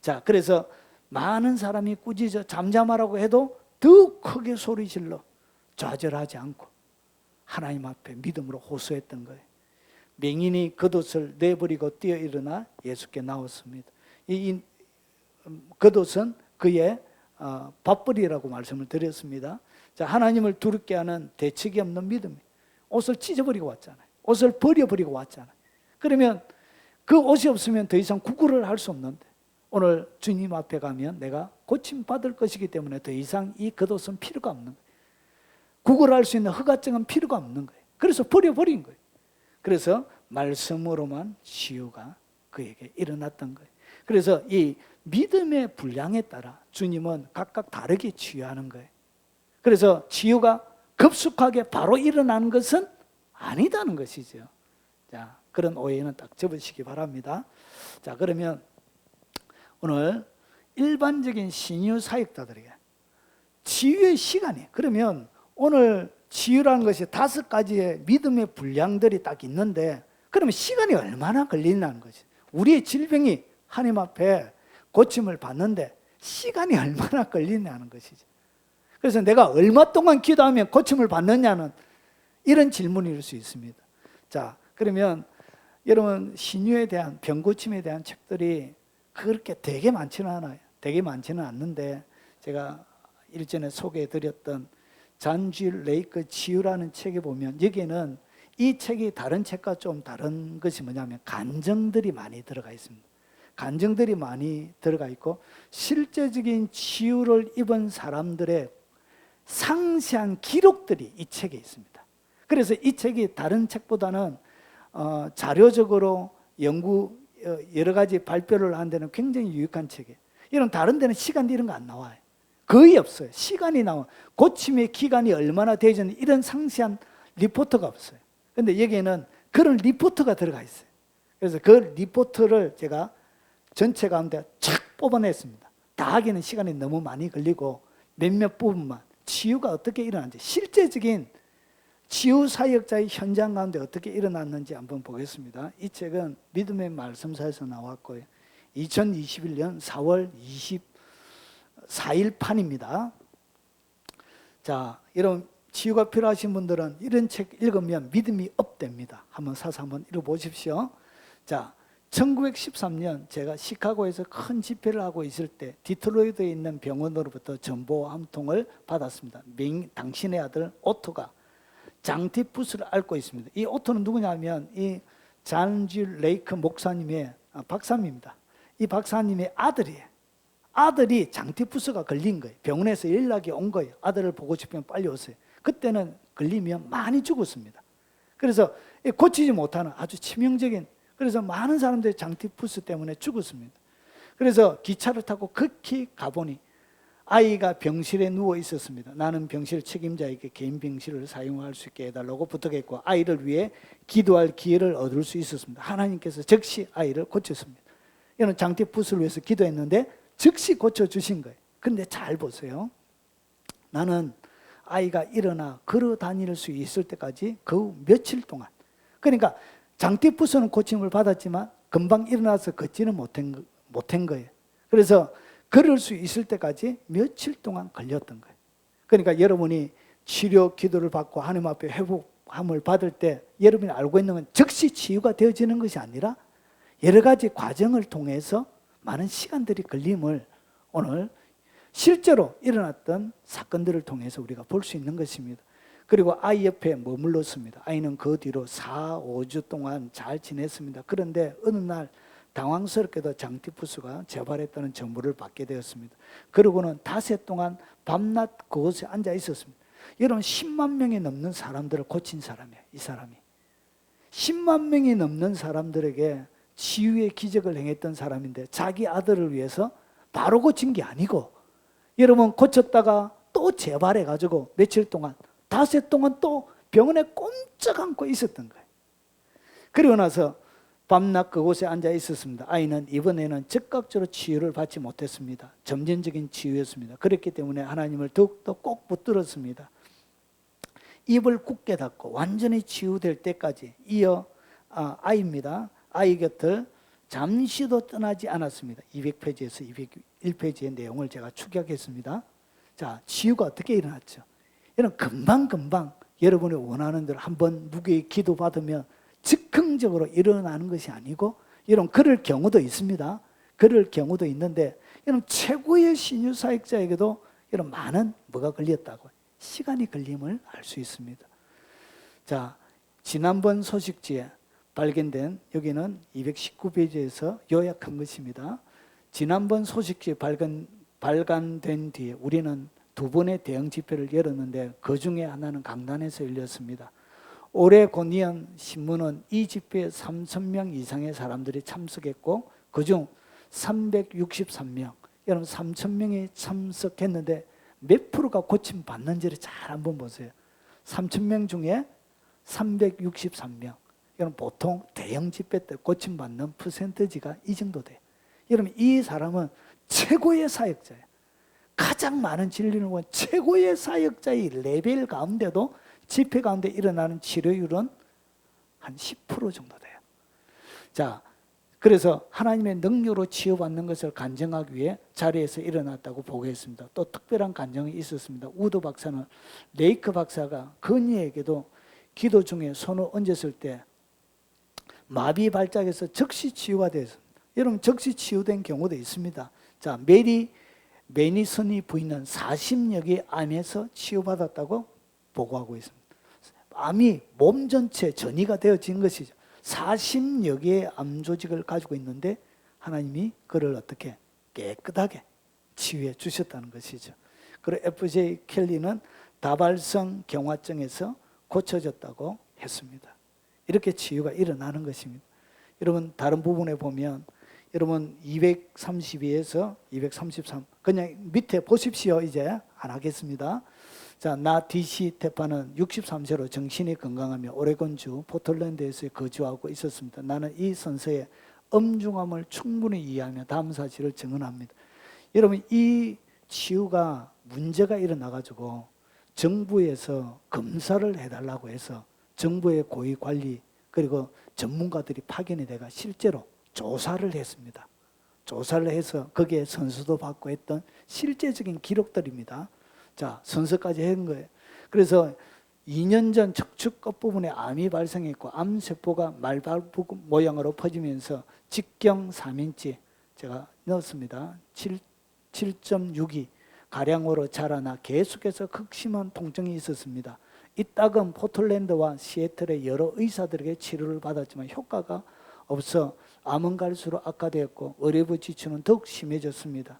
자, 그래서 많은 사람이 꾸짖어 잠잠하라고 해도 더 크게 소리 질러 좌절하지 않고 하나님 앞에 믿음으로 호소했던 거예요. 맹인이 겉옷을 내버리고 뛰어 일어나 예수께 나왔습니다. 이 겉옷은 그의 밥벌이라고 말씀을 드렸습니다. 자, 하나님을 두렵게 하는 대책이 없는 믿음. 옷을 찢어버리고 왔잖아요. 옷을 버려버리고 왔잖아요. 그러면 그 옷이 없으면 더 이상 구걸을 할 수 없는데 오늘 주님 앞에 가면 내가 고침받을 것이기 때문에 더 이상 이 겉옷은 필요가 없는 거예요. 구걸할 수 있는 허가증은 필요가 없는 거예요. 그래서 버려버린 거예요. 그래서 말씀으로만 치유가 그에게 일어났던 거예요. 그래서 이 믿음의 분량에 따라 주님은 각각 다르게 치유하는 거예요. 그래서 치유가 급속하게 바로 일어나는 것은 아니다는 것이죠. 자, 그런 오해는 딱 접으시기 바랍니다. 자, 그러면 오늘 일반적인 신유 사역자들에게 치유의 시간이, 그러면 오늘 치유라는 것이 5가지의 믿음의 분량들이 딱 있는데 그러면 시간이 얼마나 걸리냐는 거지. 우리의 질병이 하나님 앞에 고침을 받는데 시간이 얼마나 걸리냐는 것이죠. 그래서 내가 얼마 동안 기도하면 고침을 받느냐는 이런 질문일 수 있습니다. 자, 그러면 여러분 신유에 대한 병고침에 대한 책들이 그렇게 되게 많지는 않아요. 되게 많지는 않는데 제가 일전에 소개해드렸던 잔쥐 레이크 치유라는 책에 보면 여기에는 이 책이 다른 책과 좀 다른 것이 뭐냐면 간증들이 많이 들어가 있습니다. 간증들이 많이 들어가 있고 실제적인 치유를 입은 사람들의 상세한 기록들이 이 책에 있습니다. 그래서 이 책이 다른 책보다는 자료적으로 여러 가지 발표를 하는 데는 굉장히 유익한 책이에요. 이런 다른 데는 시간 이런 거 안 나와요. 거의 없어요. 시간이 나와. 고침의 기간이 얼마나 되는지 이런 상세한 리포트가 없어요. 그런데 여기에는 그런 리포트가 들어가 있어요. 그래서 그 리포트를 제가 전체 가운데 착 뽑아냈습니다. 다 하기는 시간이 너무 많이 걸리고 몇몇 부분만 치유가 어떻게 일어나는지, 실제적인 치유 사역자의 현장 가운데 어떻게 일어났는지 한번 보겠습니다. 이 책은 믿음의 말씀사에서 나왔고요. 2021년 4월 24일 판입니다. 자, 이런 치유가 필요하신 분들은 이런 책 읽으면 믿음이 업됩니다. 한번 사서 한번 읽어보십시오. 자, 1913년 제가 시카고에서 큰 집회를 하고 있을 때 디트로이트에 있는 병원으로부터 전보 한 통을 받았습니다. 당신의 아들 오토가 장티푸스를 앓고 있습니다. 이 오토는 누구냐면 이 잔지 레이크 목사님의 박사입니다. 이 박사님의 아들이에요. 아들이 장티푸스가 걸린 거예요. 병원에서 연락이 온 거예요. 아들을 보고 싶으면 빨리 오세요. 그때는 걸리면 많이 죽었습니다. 그래서 고치지 못하는 아주 치명적인, 그래서 많은 사람들이 장티푸스 때문에 죽었습니다. 그래서 기차를 타고 극히 가보니 아이가 병실에 누워 있었습니다. 나는 병실 책임자에게 개인 병실을 사용할 수 있게 해달라고 부탁했고 아이를 위해 기도할 기회를 얻을 수 있었습니다. 하나님께서 즉시 아이를 고쳤습니다. 이는 장티푸스를 위해서 기도했는데 즉시 고쳐주신 거예요. 그런데 잘 보세요. 나는 아이가 일어나 걸어 다닐 수 있을 때까지 그 며칠 동안, 그러니까 장티푸스는 고침을 받았지만 금방 일어나서 걷지는 못한 거예요. 그래서 걸을 수 있을 때까지 며칠 동안 걸렸던 거예요. 그러니까 여러분이 치료 기도를 받고 하나님 앞에 회복함을 받을 때 여러분이 알고 있는 건 즉시 치유가 되어지는 것이 아니라 여러 가지 과정을 통해서 많은 시간들이 걸림을 오늘 실제로 일어났던 사건들을 통해서 우리가 볼 수 있는 것입니다. 그리고 아이 옆에 머물렀습니다. 아이는 그 뒤로 4, 5주 동안 잘 지냈습니다. 그런데 어느 날 당황스럽게도 장티푸스가 재발했다는 정보를 받게 되었습니다. 그러고는 닷새 동안 밤낮 그곳에 앉아 있었습니다. 여러분 10만 명이 넘는 사람들을 고친 사람이에요. 이 사람이 10만 명이 넘는 사람들에게 치유의 기적을 행했던 사람인데 자기 아들을 위해서 바로 고친 게 아니고 여러분 고쳤다가 또 재발해가지고 며칠 동안 닷새 동안 또 병원에 꼼짝 않고 있었던 거예요. 그리고 나서 밤낮 그곳에 앉아 있었습니다. 아이는 이번에는 즉각적으로 치유를 받지 못했습니다. 점진적인 치유였습니다. 그렇기 때문에 하나님을 더욱더 꼭 붙들었습니다. 입을 굳게 닫고 완전히 치유될 때까지 이어 아이입니다. 아이 곁을 잠시도 떠나지 않았습니다. 200페이지에서 201페이지의 내용을 제가 축약했습니다. 자, 치유가 어떻게 일어났죠? 여러분 금방 여러분이 원하는 대로 한번 누구의 기도 받으면 즉흥적으로 일어나는 것이 아니고 여러분 그럴 경우도 있습니다. 그럴 경우도 있는데 여러분 최고의 신유 사역자에게도 여러분 많은 뭐가 걸렸다고 시간이 걸림을 알 수 있습니다. 자, 지난번 소식지에 발견된 여기는 219페이지에서 요약한 것입니다. 지난번 소식지에 발간된 뒤에 우리는 두 번의 대형 집회를 열었는데 그 중에 하나는 강단에서 열렸습니다. 오레고니언 신문은 이 집회에 3,000명 이상의 사람들이 참석했고 그중 363명, 여러분 3,000명이 참석했는데 몇 프로가 고침받는지를 잘 한번 보세요. 3,000명 중에 363명. 여러분 보통 대형 집회 때 고침받는 퍼센티지가 이 정도 돼요. 여러분 이 사람은 최고의 사역자예요. 가장 많은 진리를 본 최고의 사역자의 레벨 가운데도 집회 가운데 일어나는 치료율은 한 10% 정도 돼요. 자, 그래서 하나님의 능력으로 치유받는 것을 간증하기 위해 자리에서 일어났다고 보겠습니다. 또 특별한 간증이 있었습니다. 우드 박사는 레이크 박사가 그녀에게도 기도 중에 손을 얹었을 때 마비 발작에서 즉시 치유가 됐습니다. 여러분 즉시 치유된 경우도 있습니다. 자, 메리 매니슨이 부인은 40여 개의 암에서 치유받았다고 보고하고 있습니다. 암이 몸 전체 전이가 되어진 것이죠. 40여 개의 암 조직을 가지고 있는데 하나님이 그를 어떻게 깨끗하게 치유해 주셨다는 것이죠. 그리고 FJ 켈리는 다발성 경화증에서 고쳐졌다고 했습니다. 이렇게 치유가 일어나는 것입니다. 여러분 다른 부분에 보면 여러분 232에서 233 그냥 밑에 보십시오. 이제 안 하겠습니다. 자, 나 DC 테파는 63세로 정신이 건강하며 오레곤주 포틀랜드에서 거주하고 있었습니다. 나는 이 선서의 엄중함을 충분히 이해하며 다음 사실을 증언합니다. 여러분 이 치유가 문제가 일어나가지고 정부에서 검사를 해달라고 해서 정부의 고위 관리 그리고 전문가들이 파견이 돼가 실제로 조사를 했습니다. 조사를 해서 거기에 선서도 받고 했던 실제적인 기록들입니다. 자, 선서까지 한 거예요. 그래서 2년 전 척추 끝부분에 암이 발생했고 암세포가 말발부 모양으로 퍼지면서 직경 3인치 제가 넣었습니다. 7.62 가량으로 자라나 계속해서 극심한 통증이 있었습니다. 이 딱은 포틀랜드와 시애틀의 여러 의사들에게 치료를 받았지만 효과가 없어 암은 갈수록 악화되었고 어려부지추는 더욱 심해졌습니다.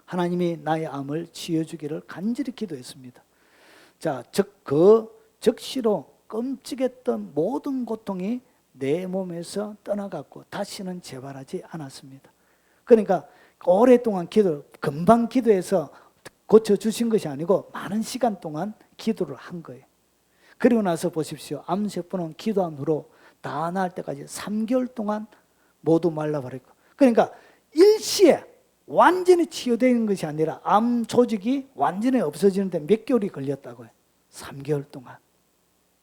하나님이 나의 암을 치유주기를 간절히 기도했습니다. 자, 즉시로 끔찍했던 모든 고통이 내 몸에서 떠나갔고 다시는 재발하지 않았습니다. 그러니까 오랫동안 금방 기도해서 고쳐주신 것이 아니고 많은 시간 동안 기도를 한 거예요. 그리고 나서 보십시오. 암세포는 기도한 후로 다 나을 때까지 3개월 동안 모두 말라버렸고, 그러니까 일시에 완전히 치유되는 것이 아니라 암 조직이 완전히 없어지는데 몇 개월이 걸렸다고요. 3개월 동안.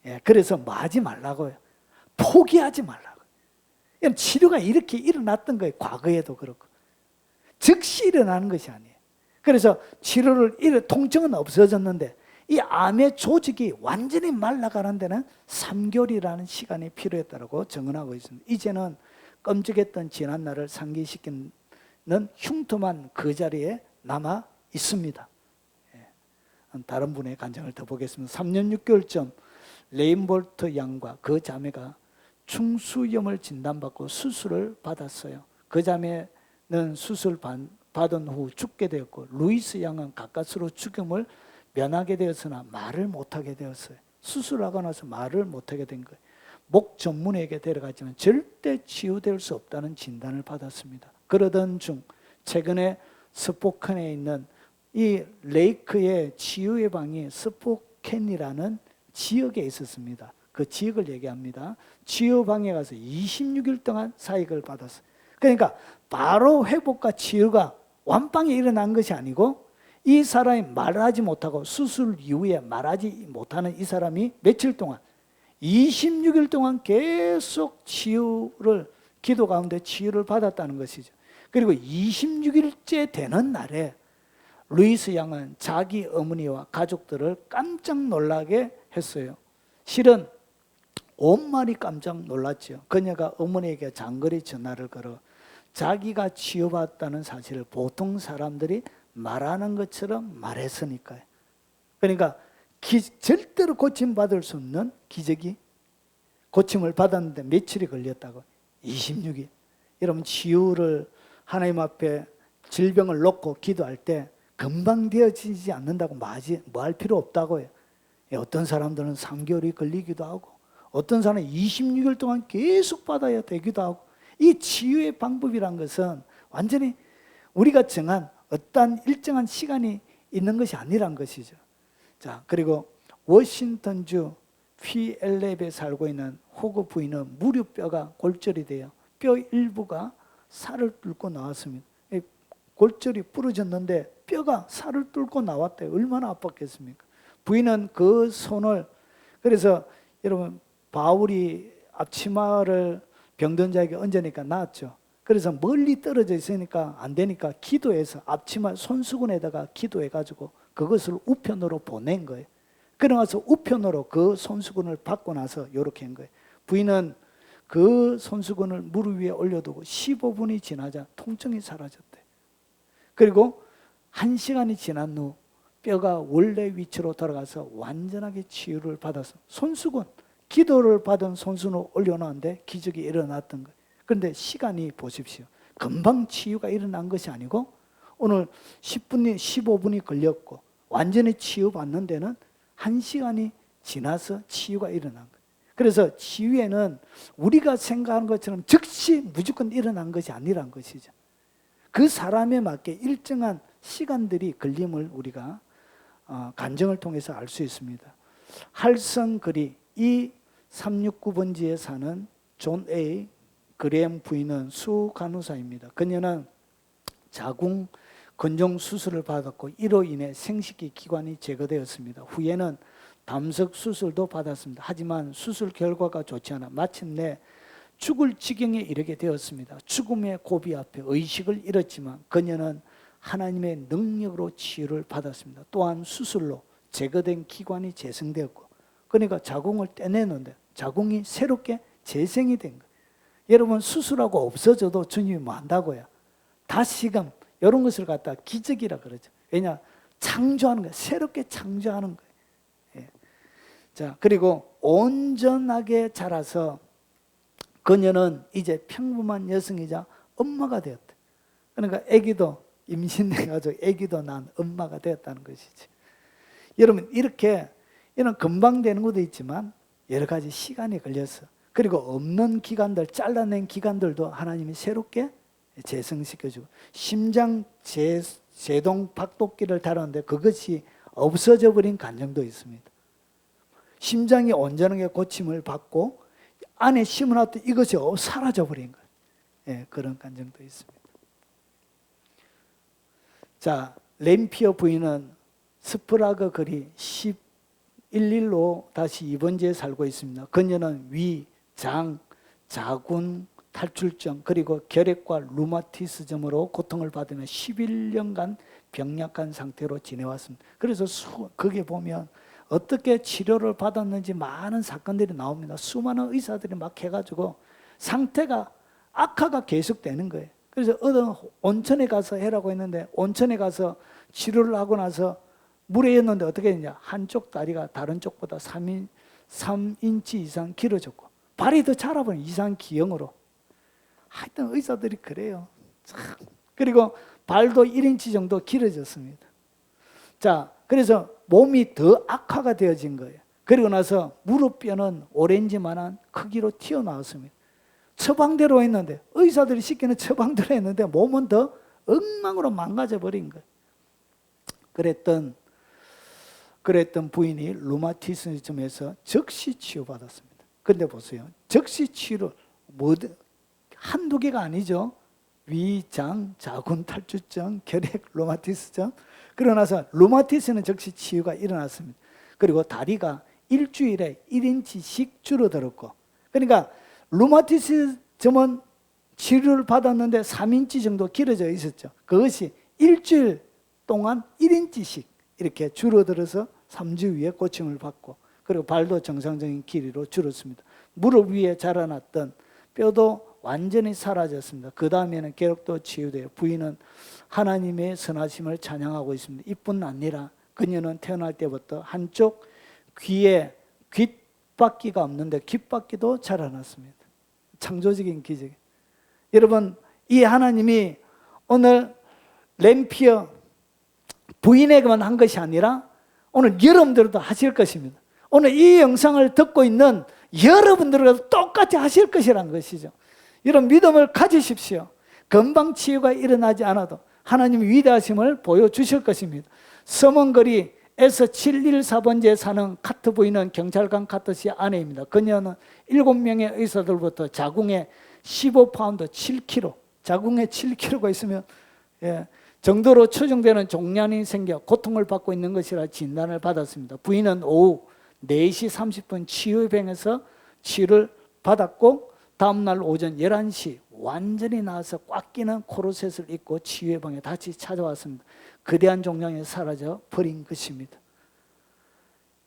예, 그래서 뭐 하지 말라고요. 포기하지 말라고요. 치료가 이렇게 일어났던 거예요. 과거에도 그렇고. 즉시 일어나는 것이 아니에요. 그래서 통증은 없어졌는데 이 암의 조직이 완전히 말라가는 데는 3개월이라는 시간이 필요했다고 증언하고 있습니다. 이제는 끔찍했던 지난날을 상기시키는 흉터만 그 자리에 남아 있습니다. 다른 분의 간증을 더 보겠습니다. 3년 6개월쯤 레인볼트 양과 그 자매가 충수염을 진단받고 수술을 받았어요. 그 자매는 수술 받은 후 죽게 되었고 루이스 양은 가까스로 죽음을 면하게 되었으나 말을 못하게 되었어요. 수술하고 나서 말을 못하게 된 거예요. 목 전문의에게 데려갔지만 절대 치유될 수 없다는 진단을 받았습니다. 그러던 중 최근에 스포켄에 있는 이 레이크의 치유의 방이 스포켄이라는 지역에 있었습니다. 그 지역을 얘기합니다. 치유방에 가서 26일 동안 사역을 받았어요. 그러니까 바로 회복과 치유가 완방에 일어난 것이 아니고 이 사람이 말하지 못하고 수술 이후에 말하지 못하는 이 사람이 며칠 동안 26일 동안 계속 기도 가운데 치유를 받았다는 것이죠. 그리고 26일째 되는 날에 루이스 양은 자기 어머니와 가족들을 깜짝 놀라게 했어요. 실은 온 말이 깜짝 놀랐죠. 그녀가 어머니에게 장거리 전화를 걸어 자기가 치유받았다는 사실을 보통 사람들이 말하는 것처럼 말했으니까요. 그러니까 절대로 고침받을 수 없는 기적이 고침을 받았는데 며칠이 걸렸다고. 26일. 여러분 치유를 하나님 앞에 질병을 놓고 기도할 때 금방 되어지지 않는다고 뭐 할 필요 없다고요. 어떤 사람들은 3개월이 걸리기도 하고 어떤 사람은 26일 동안 계속 받아야 되기도 하고, 이 치유의 방법이란 것은 완전히 우리가 정한 어떤 일정한 시간이 있는 것이 아니란 것이죠. 자, 그리고 워싱턴주 피엘랩에 살고 있는 호그 부인은 무릎뼈가 골절이 돼요. 뼈 일부가 살을 뚫고 나왔습니다. 골절이 부러졌는데 뼈가 살을 뚫고 나왔대요. 얼마나 아팠겠습니까? 부인은 그 손을, 그래서 여러분 바울이 앞치마를 병든 자에게 얹으니까 나았죠. 그래서 멀리 떨어져 있으니까 안 되니까 기도해서 앞치마 손수건에다가 기도해가지고 그것을 우편으로 보낸 거예요. 그러면서 우편으로 그 손수건을 받고 나서 이렇게 한 거예요. 부인은 그 손수건을 무릎 위에 올려두고 15분이 지나자 통증이 사라졌대. 그리고 1시간이 지난 후 뼈가 원래 위치로 돌아가서 완전하게 치유를 받아서 손수건, 기도를 받은 손수건을 올려놓았는데 기적이 일어났던 거예요. 그런데 시간이 보십시오. 금방 치유가 일어난 것이 아니고 오늘 10분이 15분이 걸렸고 완전히 치유받는 데는 1시간이 지나서 치유가 일어난 거예요. 그래서 치유에는 우리가 생각하는 것처럼 즉시 무조건 일어난 것이 아니란 것이죠. 그 사람에 맞게 일정한 시간들이 걸림을 우리가 간증을 통해서 알 수 있습니다. 할성그리 이 369번지에 사는 존 A 그레엄 부인은 수간호사입니다. 그녀는 자궁 건종 수술을 받았고 이로 인해 생식기 기관이 제거되었습니다. 후에는 담석 수술도 받았습니다. 하지만 수술 결과가 좋지 않아 마침내 죽을 지경에 이르게 되었습니다. 죽음의 고비 앞에 의식을 잃었지만 그녀는 하나님의 능력으로 치유를 받았습니다. 또한 수술로 제거된 기관이 재생되었고, 그러니까 자궁을 떼내는데 자궁이 새롭게 재생이 된 거예요. 여러분, 수술하고 없어져도 주님이 뭐 한다고요? 다시금 이런 것을 갖다 기적이라 그러죠. 왜냐? 창조하는 거예요. 새롭게 창조하는 거예요. 예. 자, 그리고 온전하게 자라서 그녀는 이제 평범한 여성이자 엄마가 되었다. 그러니까 아기도 임신해가지고 아기도 난 엄마가 되었다는 것이지. 여러분, 이렇게 이런 금방 되는 것도 있지만 여러 가지 시간이 걸려서, 그리고 없는 기관들, 잘라낸 기관들도 하나님이 새롭게 재생시켜주고, 심장 제동 박독기를 다루는데 그것이 없어져 버린 간증도 있습니다. 심장이 온전하게 고침을 받고 안에 심어놨던 이것이 사라져 버린 거예요. 예, 그런 간증도 있습니다. 자, 램피어 부인은 스프라그 거리 11일로 다시 입원지에 살고 있습니다. 그녀는 위, 장, 자궁 탈출증, 그리고 결핵과 루마티스즘으로 고통을 받으며 11년간 병약한 상태로 지내왔습니다. 그래서 거기에 보면 어떻게 치료를 받았는지 많은 사건들이 나옵니다. 수많은 의사들이 막 해가지고 상태가 악화가 계속되는 거예요. 그래서 어떤 온천에 가서 해라고 했는데 온천에 가서 치료를 하고 나서 물에 있는데 어떻게 했냐? 한쪽 다리가 다른 쪽보다 3인치 이상 길어졌고 발이 더 자라버린 이상 기형으로. 하여튼 의사들이 그래요. 참. 그리고 발도 1인치 정도 길어졌습니다. 자, 그래서 몸이 더 악화가 되어진 거예요. 그리고 나서 무릎뼈는 오렌지만한 크기로 튀어나왔습니다. 처방대로 했는데, 의사들이 시키는 처방대로 했는데 몸은 더 엉망으로 망가져 버린 거예요. 그랬던 부인이 루마티즘에서 즉시 치유받았습니다. 근데 보세요. 즉시 치유를 한두 개가 아니죠. 위, 장, 자궁 탈출증, 결핵, 루마티스증. 그러고 나서 루마티스는 즉시 치유가 일어났습니다. 그리고 다리가 일주일에 1인치씩 줄어들었고, 그러니까 루마티스즘은 치료를 받았는데 3인치 정도 길어져 있었죠. 그것이 일주일 동안 1인치씩 이렇게 줄어들어서 3주 후에 고침을 받고, 그리고 발도 정상적인 길이로 줄었습니다. 무릎 위에 자라났던 뼈도 완전히 사라졌습니다. 그 다음에는 결핵도 치유되어 부인은 하나님의 선하심을 찬양하고 있습니다. 이뿐 아니라 그녀는 태어날 때부터 한쪽 귀에 귓바퀴가 없는데 귓바퀴도 자라났습니다. 창조적인 기적. 여러분, 이 하나님이 오늘 램피어 부인에게만 한 것이 아니라 오늘 여러분들도 하실 것입니다. 오늘 이 영상을 듣고 있는 여러분들과 똑같이 하실 것이라는 것이죠. 이런 믿음을 가지십시오. 금방 치유가 일어나지 않아도 하나님의 위대하심을 보여주실 것입니다. 서먼거리에서 714번지에 사는 카트 부인은 경찰관 카트씨 아내입니다. 그녀는 7명의 의사들부터 자궁에 15파운드 7kg, 자궁에 7kg가 있으면 정도로 추정되는 종양이 생겨 고통을 받고 있는 것이라 진단을 받았습니다. 부인은 오후 4시 30분 치유병에서 치유를 받았고 다음날 오전 11시 완전히 나아서 꽉 끼는 코르셋을 입고 치유의 방에 다시 찾아왔습니다. 거대한 종양이 사라져 버린 것입니다.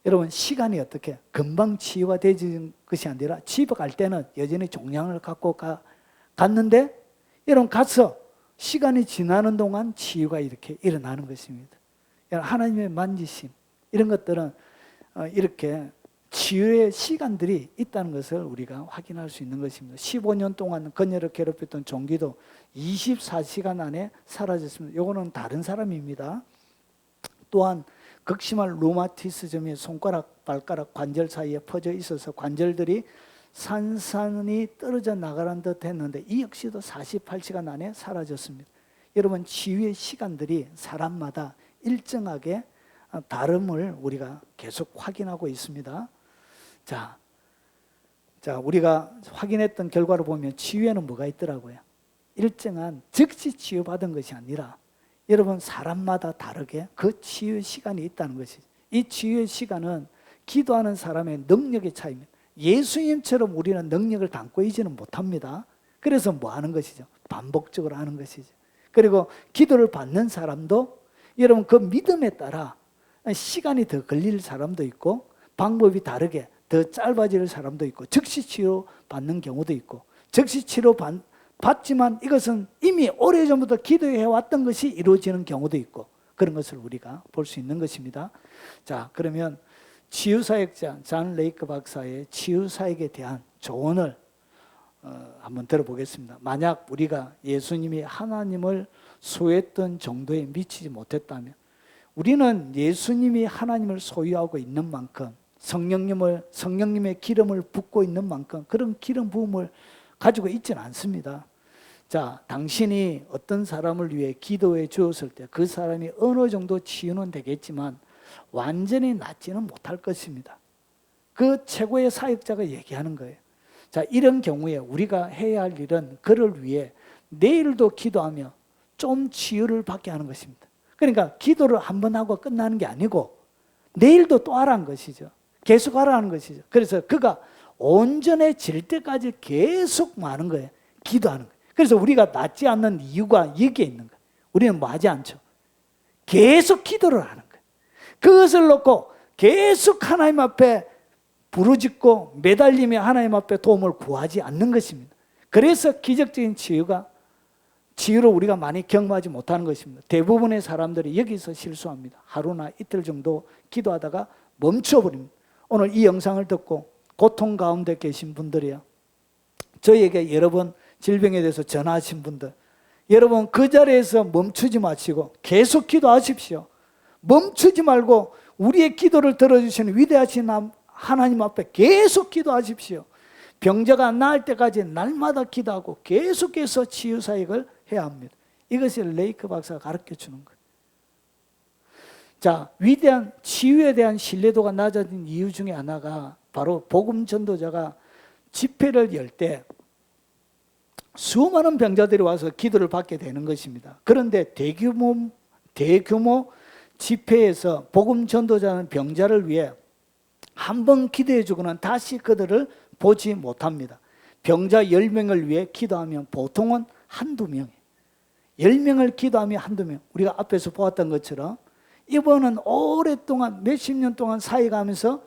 여러분, 시간이 어떻게 금방 치유가 되는 것이 아니라 집에 갈 때는 여전히 종양을 갖고 갔는데 여러분 가서 시간이 지나는 동안 치유가 이렇게 일어나는 것입니다. 하나님의 만지심, 이런 것들은 이렇게 치유의 시간들이 있다는 것을 우리가 확인할 수 있는 것입니다. 15년 동안 그녀를 괴롭혔던 종기도 24시간 안에 사라졌습니다. 이거는 다른 사람입니다. 또한 극심한 루마티스즘이 손가락, 발가락, 관절 사이에 퍼져 있어서 관절들이 산산이 떨어져 나가는 듯 했는데 이 역시도 48시간 안에 사라졌습니다. 여러분, 치유의 시간들이 사람마다 일정하게 다름을 우리가 계속 확인하고 있습니다. 자, 우리가 확인했던 결과를 보면 치유에는 뭐가 있더라고요? 일정한 즉시 치유받은 것이 아니라 여러분 사람마다 다르게 그 치유의 시간이 있다는 것이죠. 이 치유의 시간은 기도하는 사람의 능력의 차이입니다. 예수님처럼 우리는 능력을 담고 있지는 못합니다. 그래서 뭐 하는 것이죠? 반복적으로 하는 것이죠. 그리고 기도를 받는 사람도 여러분 그 믿음에 따라 시간이 더 걸릴 사람도 있고 방법이 다르게 더 짧아질 사람도 있고 즉시 치료 받는 경우도 있고 즉시 치료 받지만 이것은 이미 오래전부터 기도해 왔던 것이 이루어지는 경우도 있고 그런 것을 우리가 볼 수 있는 것입니다. 자, 그러면 치유사역자 잔 레이크 박사의 치유사역에 대한 조언을 한번 들어보겠습니다. 만약 우리가 예수님이 하나님을 소유했던 정도에 미치지 못했다면 우리는 예수님이 하나님을 소유하고 있는 만큼 성령님의 기름을 붓고 있는 만큼 그런 기름 부음을 가지고 있지는 않습니다. 자, 당신이 어떤 사람을 위해 기도해 주었을 때 그 사람이 어느 정도 치유는 되겠지만 완전히 낫지는 못할 것입니다. 그 최고의 사역자가 얘기하는 거예요. 자, 이런 경우에 우리가 해야 할 일은 그를 위해 내일도 기도하며 좀 치유를 받게 하는 것입니다. 그러니까 기도를 한 번 하고 끝나는 게 아니고 내일도 또 하라는 것이죠. 계속 하라는 것이죠. 그래서 그가 온전해질 때까지 계속 하는 거예요. 기도하는 거예요. 그래서 우리가 낫지 않는 이유가 여기에 있는 거예요. 우리는 뭐 하지 않죠. 계속 기도를 하는 거예요. 그것을 놓고 계속 하나님 앞에 부르짖고 매달리며 하나님 앞에 도움을 구하지 않는 것입니다. 그래서 기적적인 치유를 우리가 많이 경험하지 못하는 것입니다. 대부분의 사람들이 여기서 실수합니다. 하루나 이틀 정도 기도하다가 멈춰버립니다. 오늘 이 영상을 듣고 고통 가운데 계신 분들이요, 저희에게 여러 번 질병에 대해서 전화하신 분들, 여러분 그 자리에서 멈추지 마시고 계속 기도하십시오. 멈추지 말고 우리의 기도를 들어주시는 위대하신 하나님 앞에 계속 기도하십시오. 병자가 나을 때까지 날마다 기도하고 계속해서 치유사역을 해야 합니다. 이것이 레이크 박사가 가르쳐주는 거예요. 자, 위대한 치유에 대한 신뢰도가 낮아진 이유 중에 하나가 바로 복음 전도자가 집회를 열 때 수많은 병자들이 와서 기도를 받게 되는 것입니다. 그런데 대규모 집회에서 복음 전도자는 병자를 위해 한 번 기도해 주고는 다시 그들을 보지 못합니다. 병자 10명을 위해 기도하면 보통은 한두 명이에요. 10명을 기도하면 한두 명. 우리가 앞에서 보았던 것처럼 이번은 오랫동안 몇십 년 동안 사역하면서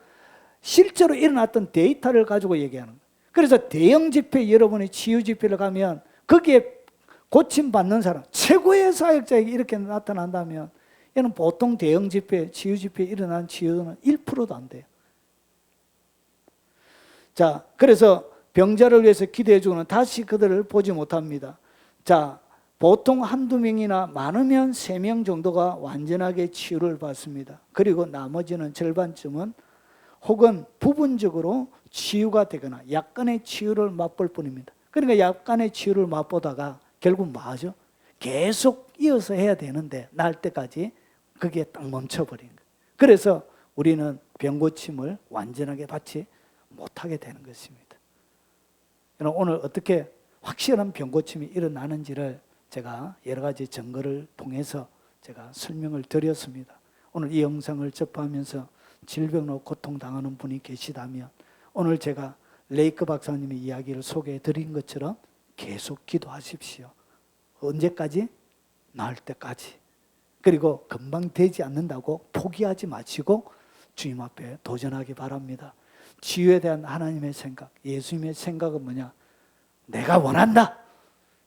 실제로 일어났던 데이터를 가지고 얘기하는 거예요. 그래서 대형 집회, 여러분이 치유 집회를 가면 거기에 고침받는 사람, 최고의 사역자에게 이렇게 나타난다면 얘는 보통 대형 집회, 치유 집회에 일어난 치유는 1%도 안 돼요. 자, 그래서 병자를 위해서 기도해 주고는 다시 그들을 보지 못합니다. 자, 보통 한두 명이나 많으면 3명 정도가 완전하게 치유를 받습니다. 그리고 나머지는 절반쯤은 혹은 부분적으로 치유가 되거나 약간의 치유를 맛볼 뿐입니다. 그러니까 약간의 치유를 맛보다가 결국 뭐 하죠? 계속 이어서 해야 되는데 날 때까지 그게 딱 멈춰버린 거예요. 그래서 우리는 병고침을 완전하게 받지 못하게 되는 것입니다. 오늘 어떻게 확실한 병고침이 일어나는지를 제가 여러 가지 증거를 통해서 제가 설명을 드렸습니다. 오늘 이 영상을 접하면서 질병으로 고통당하는 분이 계시다면 오늘 제가 레이크 박사님의 이야기를 소개해 드린 것처럼 계속 기도하십시오. 언제까지? 나을 때까지. 그리고 금방 되지 않는다고 포기하지 마시고 주님 앞에 도전하기 바랍니다. 치유에 대한 하나님의 생각, 예수님의 생각은 뭐냐? 내가 원한다.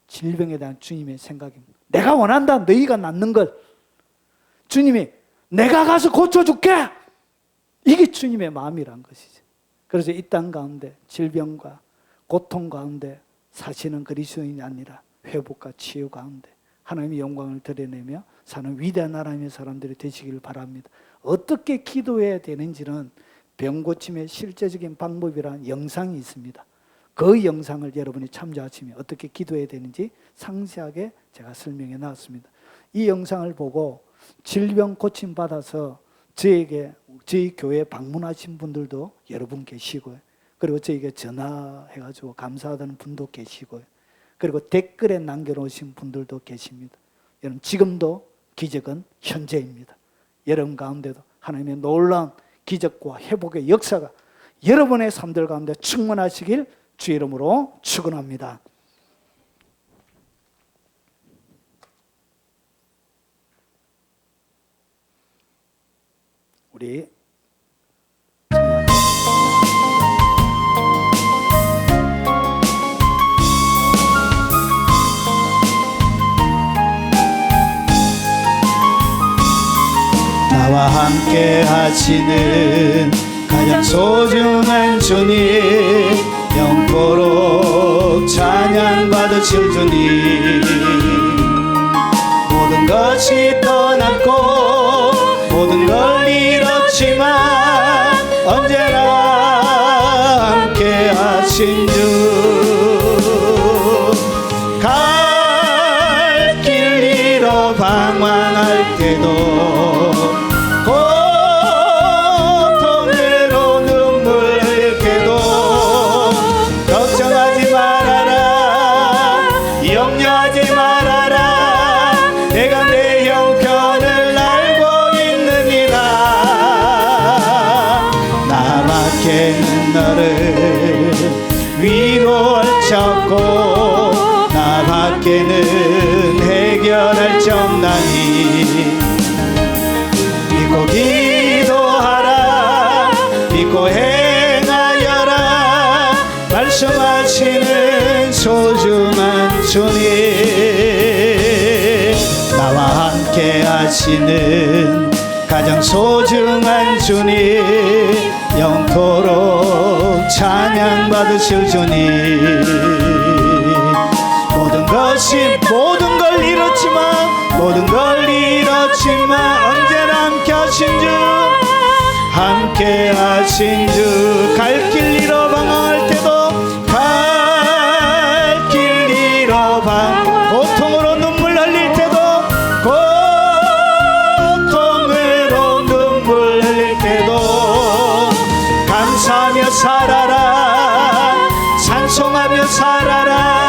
질병에 대한 주님의 생각입니다. 내가 원한다. 너희가 낫는 걸. 주님이 내가 가서 고쳐줄게. 이게 주님의 마음이란 것이죠. 그래서 이 땅 가운데 질병과 고통 가운데 사시는 그리스도인이 아니라 회복과 치유 가운데 하나님의 영광을 드러내며 사는 위대한 하나님의 사람들이 되시길 바랍니다. 어떻게 기도해야 되는지는 병고침의 실제적인 방법이라는 영상이 있습니다. 그 영상을 여러분이 참조하시면 어떻게 기도해야 되는지 상세하게 제가 설명해 놨습니다. 이 영상을 보고 질병 고침 받아서 저희 교회 방문하신 분들도 여러분 계시고요. 그리고 저에게 전화해가지고 감사하다는 분도 계시고요. 그리고 댓글에 남겨놓으신 분들도 계십니다. 여러분 지금도 기적은 현재입니다. 여러분 가운데도 하나님의 놀라운 기적과 회복의 역사가 여러분의 삶들 가운데 충만하시길 주 이름으로 축원합니다. 우리 나와 함께 하시는 가장 소중한 주님, 영토록 찬양 받으실 주님. 모든 것이 떠났고 모든 걸 잃었지만 언제나 함께 하신 주. 갈 길 잃어 방황할 때도 고통으로 눈물 흘릴 때도 걱정하지 말아라, 염려하지 말아라, 내가 내 형편을 알고 있느니라. 나밖에는 너를 위로할 자 없고 나밖에는 해결할 자 없나니 믿고 기도하라, 믿고 행하여라. 말씀하시는 소중한 주님, 나와 함께 하시는 가장 소중한 주님, 영토록 찬양 받으실 주님. 모든 걸 잃었지만 모든 걸 잃었지만 언제나 함께 하신 주, 함께 하신 주. 갈 길 잃어 방황할 때도 갈 길 잃어 고통으로 눈물 흘릴 때도 고통으로 눈물 흘릴 때도 감사하며 살아라, 찬송하며 살아라.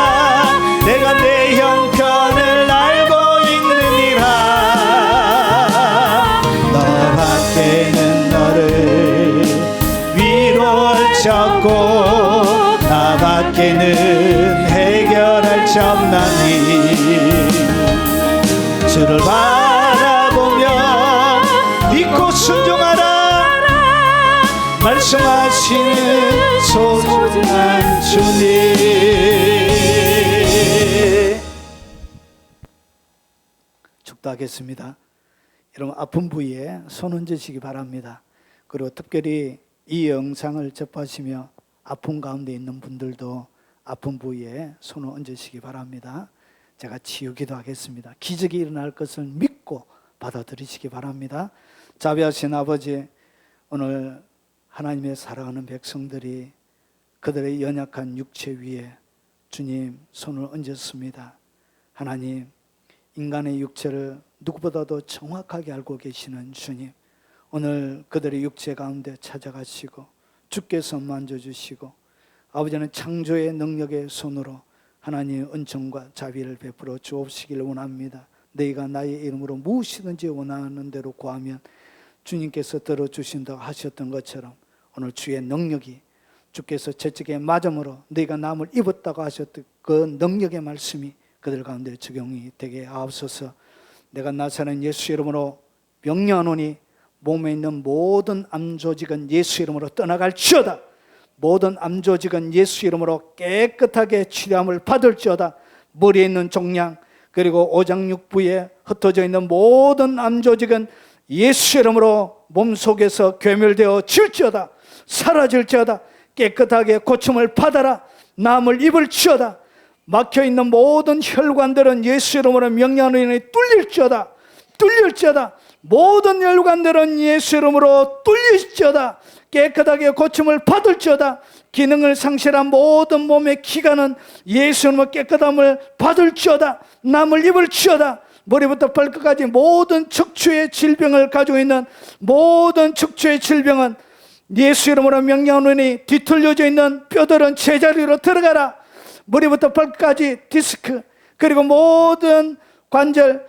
내가 내 형편을 알고 있느니라. 너밖에는 너를 위로할 자 없고 나밖에는 해결할 자 없나니 주를 바라보며 믿고 순종하라. 말씀하시는 소중한 주님. 축도하겠습니다. 여러분 아픈 부위에 손 얹으시기 바랍니다. 그리고 특별히 이 영상을 접하시며 아픈 가운데 있는 분들도 아픈 부위에 손을 얹으시기 바랍니다. 제가 치유기도 하겠습니다. 기적이 일어날 것을 믿고 받아들이시기 바랍니다. 자비하신 아버지, 오늘 하나님의 사랑하는 백성들이 그들의 연약한 육체 위에 주님 손을 얹었습니다. 하나님, 인간의 육체를 누구보다도 정확하게 알고 계시는 주님, 오늘 그들의 육체 가운데 찾아가시고 주께서 만져주시고 아버지는 창조의 능력의 손으로 하나님의 은총과 자비를 베풀어 주옵시기를 원합니다. 너희가 나의 이름으로 무엇이든지 원하는 대로 구하면 주님께서 들어주신다고 하셨던 것처럼 오늘 주의 능력이, 주께서 채찍에 맞음으로 너희가 남을 입었다고 하셨던 그 능력의 말씀이 그들 가운데 적용이 되게 하옵소서. 내가 나사렛 예수 이름으로 명령하노니 몸에 있는 모든 암조직은 예수 이름으로 떠나갈지어다. 모든 암조직은 예수 이름으로 깨끗하게 치료함을 받을지어다. 머리에 있는 종양 그리고 오장육부에 흩어져 있는 모든 암조직은 예수 이름으로 몸속에서 괴멸되어 질지어다. 사라질지어다. 깨끗하게 고침을 받아라. 남을 입을지어다. 막혀있는 모든 혈관들은 예수 이름으로 명령하노니 뚫릴지어다. 뚫릴지어다. 모든 혈관들은 예수 이름으로 뚫릴지어다. 깨끗하게 고침을 받을지어다. 기능을 상실한 모든 몸의 기관은 예수 이름으로 깨끗함을 받을지어다. 남을 입을지어다. 머리부터 발끝까지 모든 척추의 질병을 가지고 있는 모든 척추의 질병은 예수 이름으로 명령하노니 뒤틀려져 있는 뼈들은 제자리로 들어가라. 머리부터 발끝까지 디스크 그리고 모든 관절,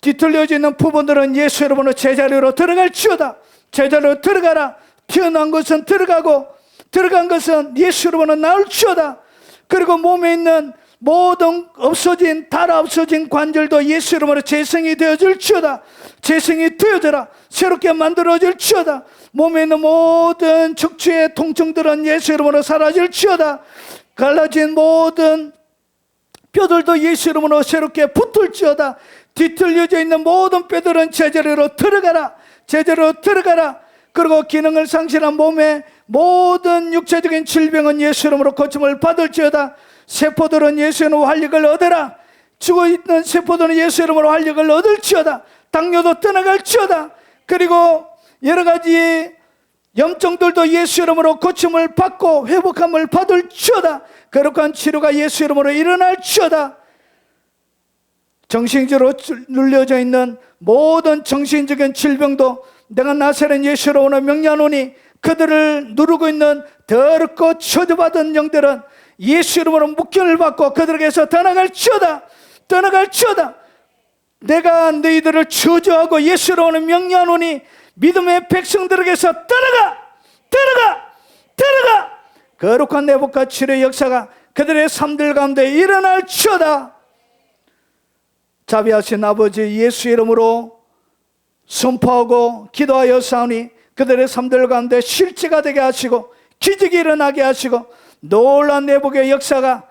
뒤틀려져 있는 부분들은 예수 이름으로 제자리로 들어갈지어다. 제자리로 들어가라. 튀어나온 것은 들어가고 들어간 것은 예수 이름으로 나올지어다. 그리고 몸에 있는 모든 달아 없어진 관절도 예수 이름으로 재생이 되어질지어다. 재생이 되어져라. 새롭게 만들어질지어다. 몸에 있는 모든 척추의 통증들은 예수 이름으로 사라질지어다. 갈라진 모든 뼈들도 예수 이름으로 새롭게 붙을지어다. 뒤틀려져 있는 모든 뼈들은 제자리로 들어가라. 제자리로 들어가라. 그리고 기능을 상실한 몸의 모든 육체적인 질병은 예수 이름으로 고침을 받을지어다. 세포들은 예수 이름으로 활력을 얻어라. 죽어있는 세포들은 예수 이름으로 활력을 얻을지어다. 당뇨도 떠나갈지어다. 그리고 여러 가지 염증들도 예수 이름으로 고침을 받고 회복함을 받을지어다. 거룩한 치료가 예수 이름으로 일어날지어다. 정신적으로 눌려져 있는 모든 정신적인 질병도 내가 나사렛 예수 이름으로 명령하노니 그들을 누르고 있는 더럽고 저주받은 영들은 예수 이름으로 묶임을 받고 그들에게서 떠나갈지어다. 떠나갈지어다. 내가 너희들을 저주하고 예수 이름으로 명령하노니 믿음의 백성들에게서 떠나가. 거룩한 회복과 치료의 역사가 그들의 삶들 가운데 일어날지어다. 자비하신 아버지, 예수 이름으로 선포하고 기도하여 사오니 그들의 삶들 가운데 실제가 되게 하시고 기적이 일어나게 하시고 놀라운 회복의 역사가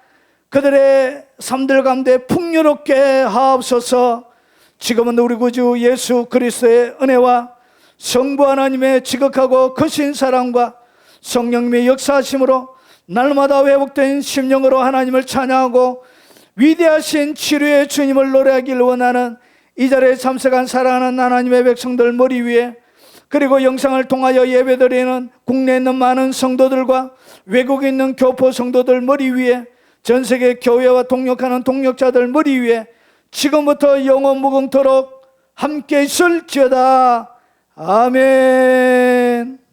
그들의 삶들 가운데 풍요롭게 하옵소서. 지금은 우리 구주 예수 그리스도의 은혜와 성부 하나님의 지극하고 크신 사랑과 성령님의 역사하심으로 날마다 회복된 심령으로 하나님을 찬양하고 위대하신 치료의 주님을 노래하기를 원하는 이 자리에 참석한 사랑하는 하나님의 백성들 머리 위에, 그리고 영상을 통하여 예배드리는 국내에 있는 많은 성도들과 외국에 있는 교포 성도들 머리 위에, 전세계 교회와 동역하는 동역자들 머리 위에 지금부터 영원 무궁토록 함께 있을지어다. 아멘.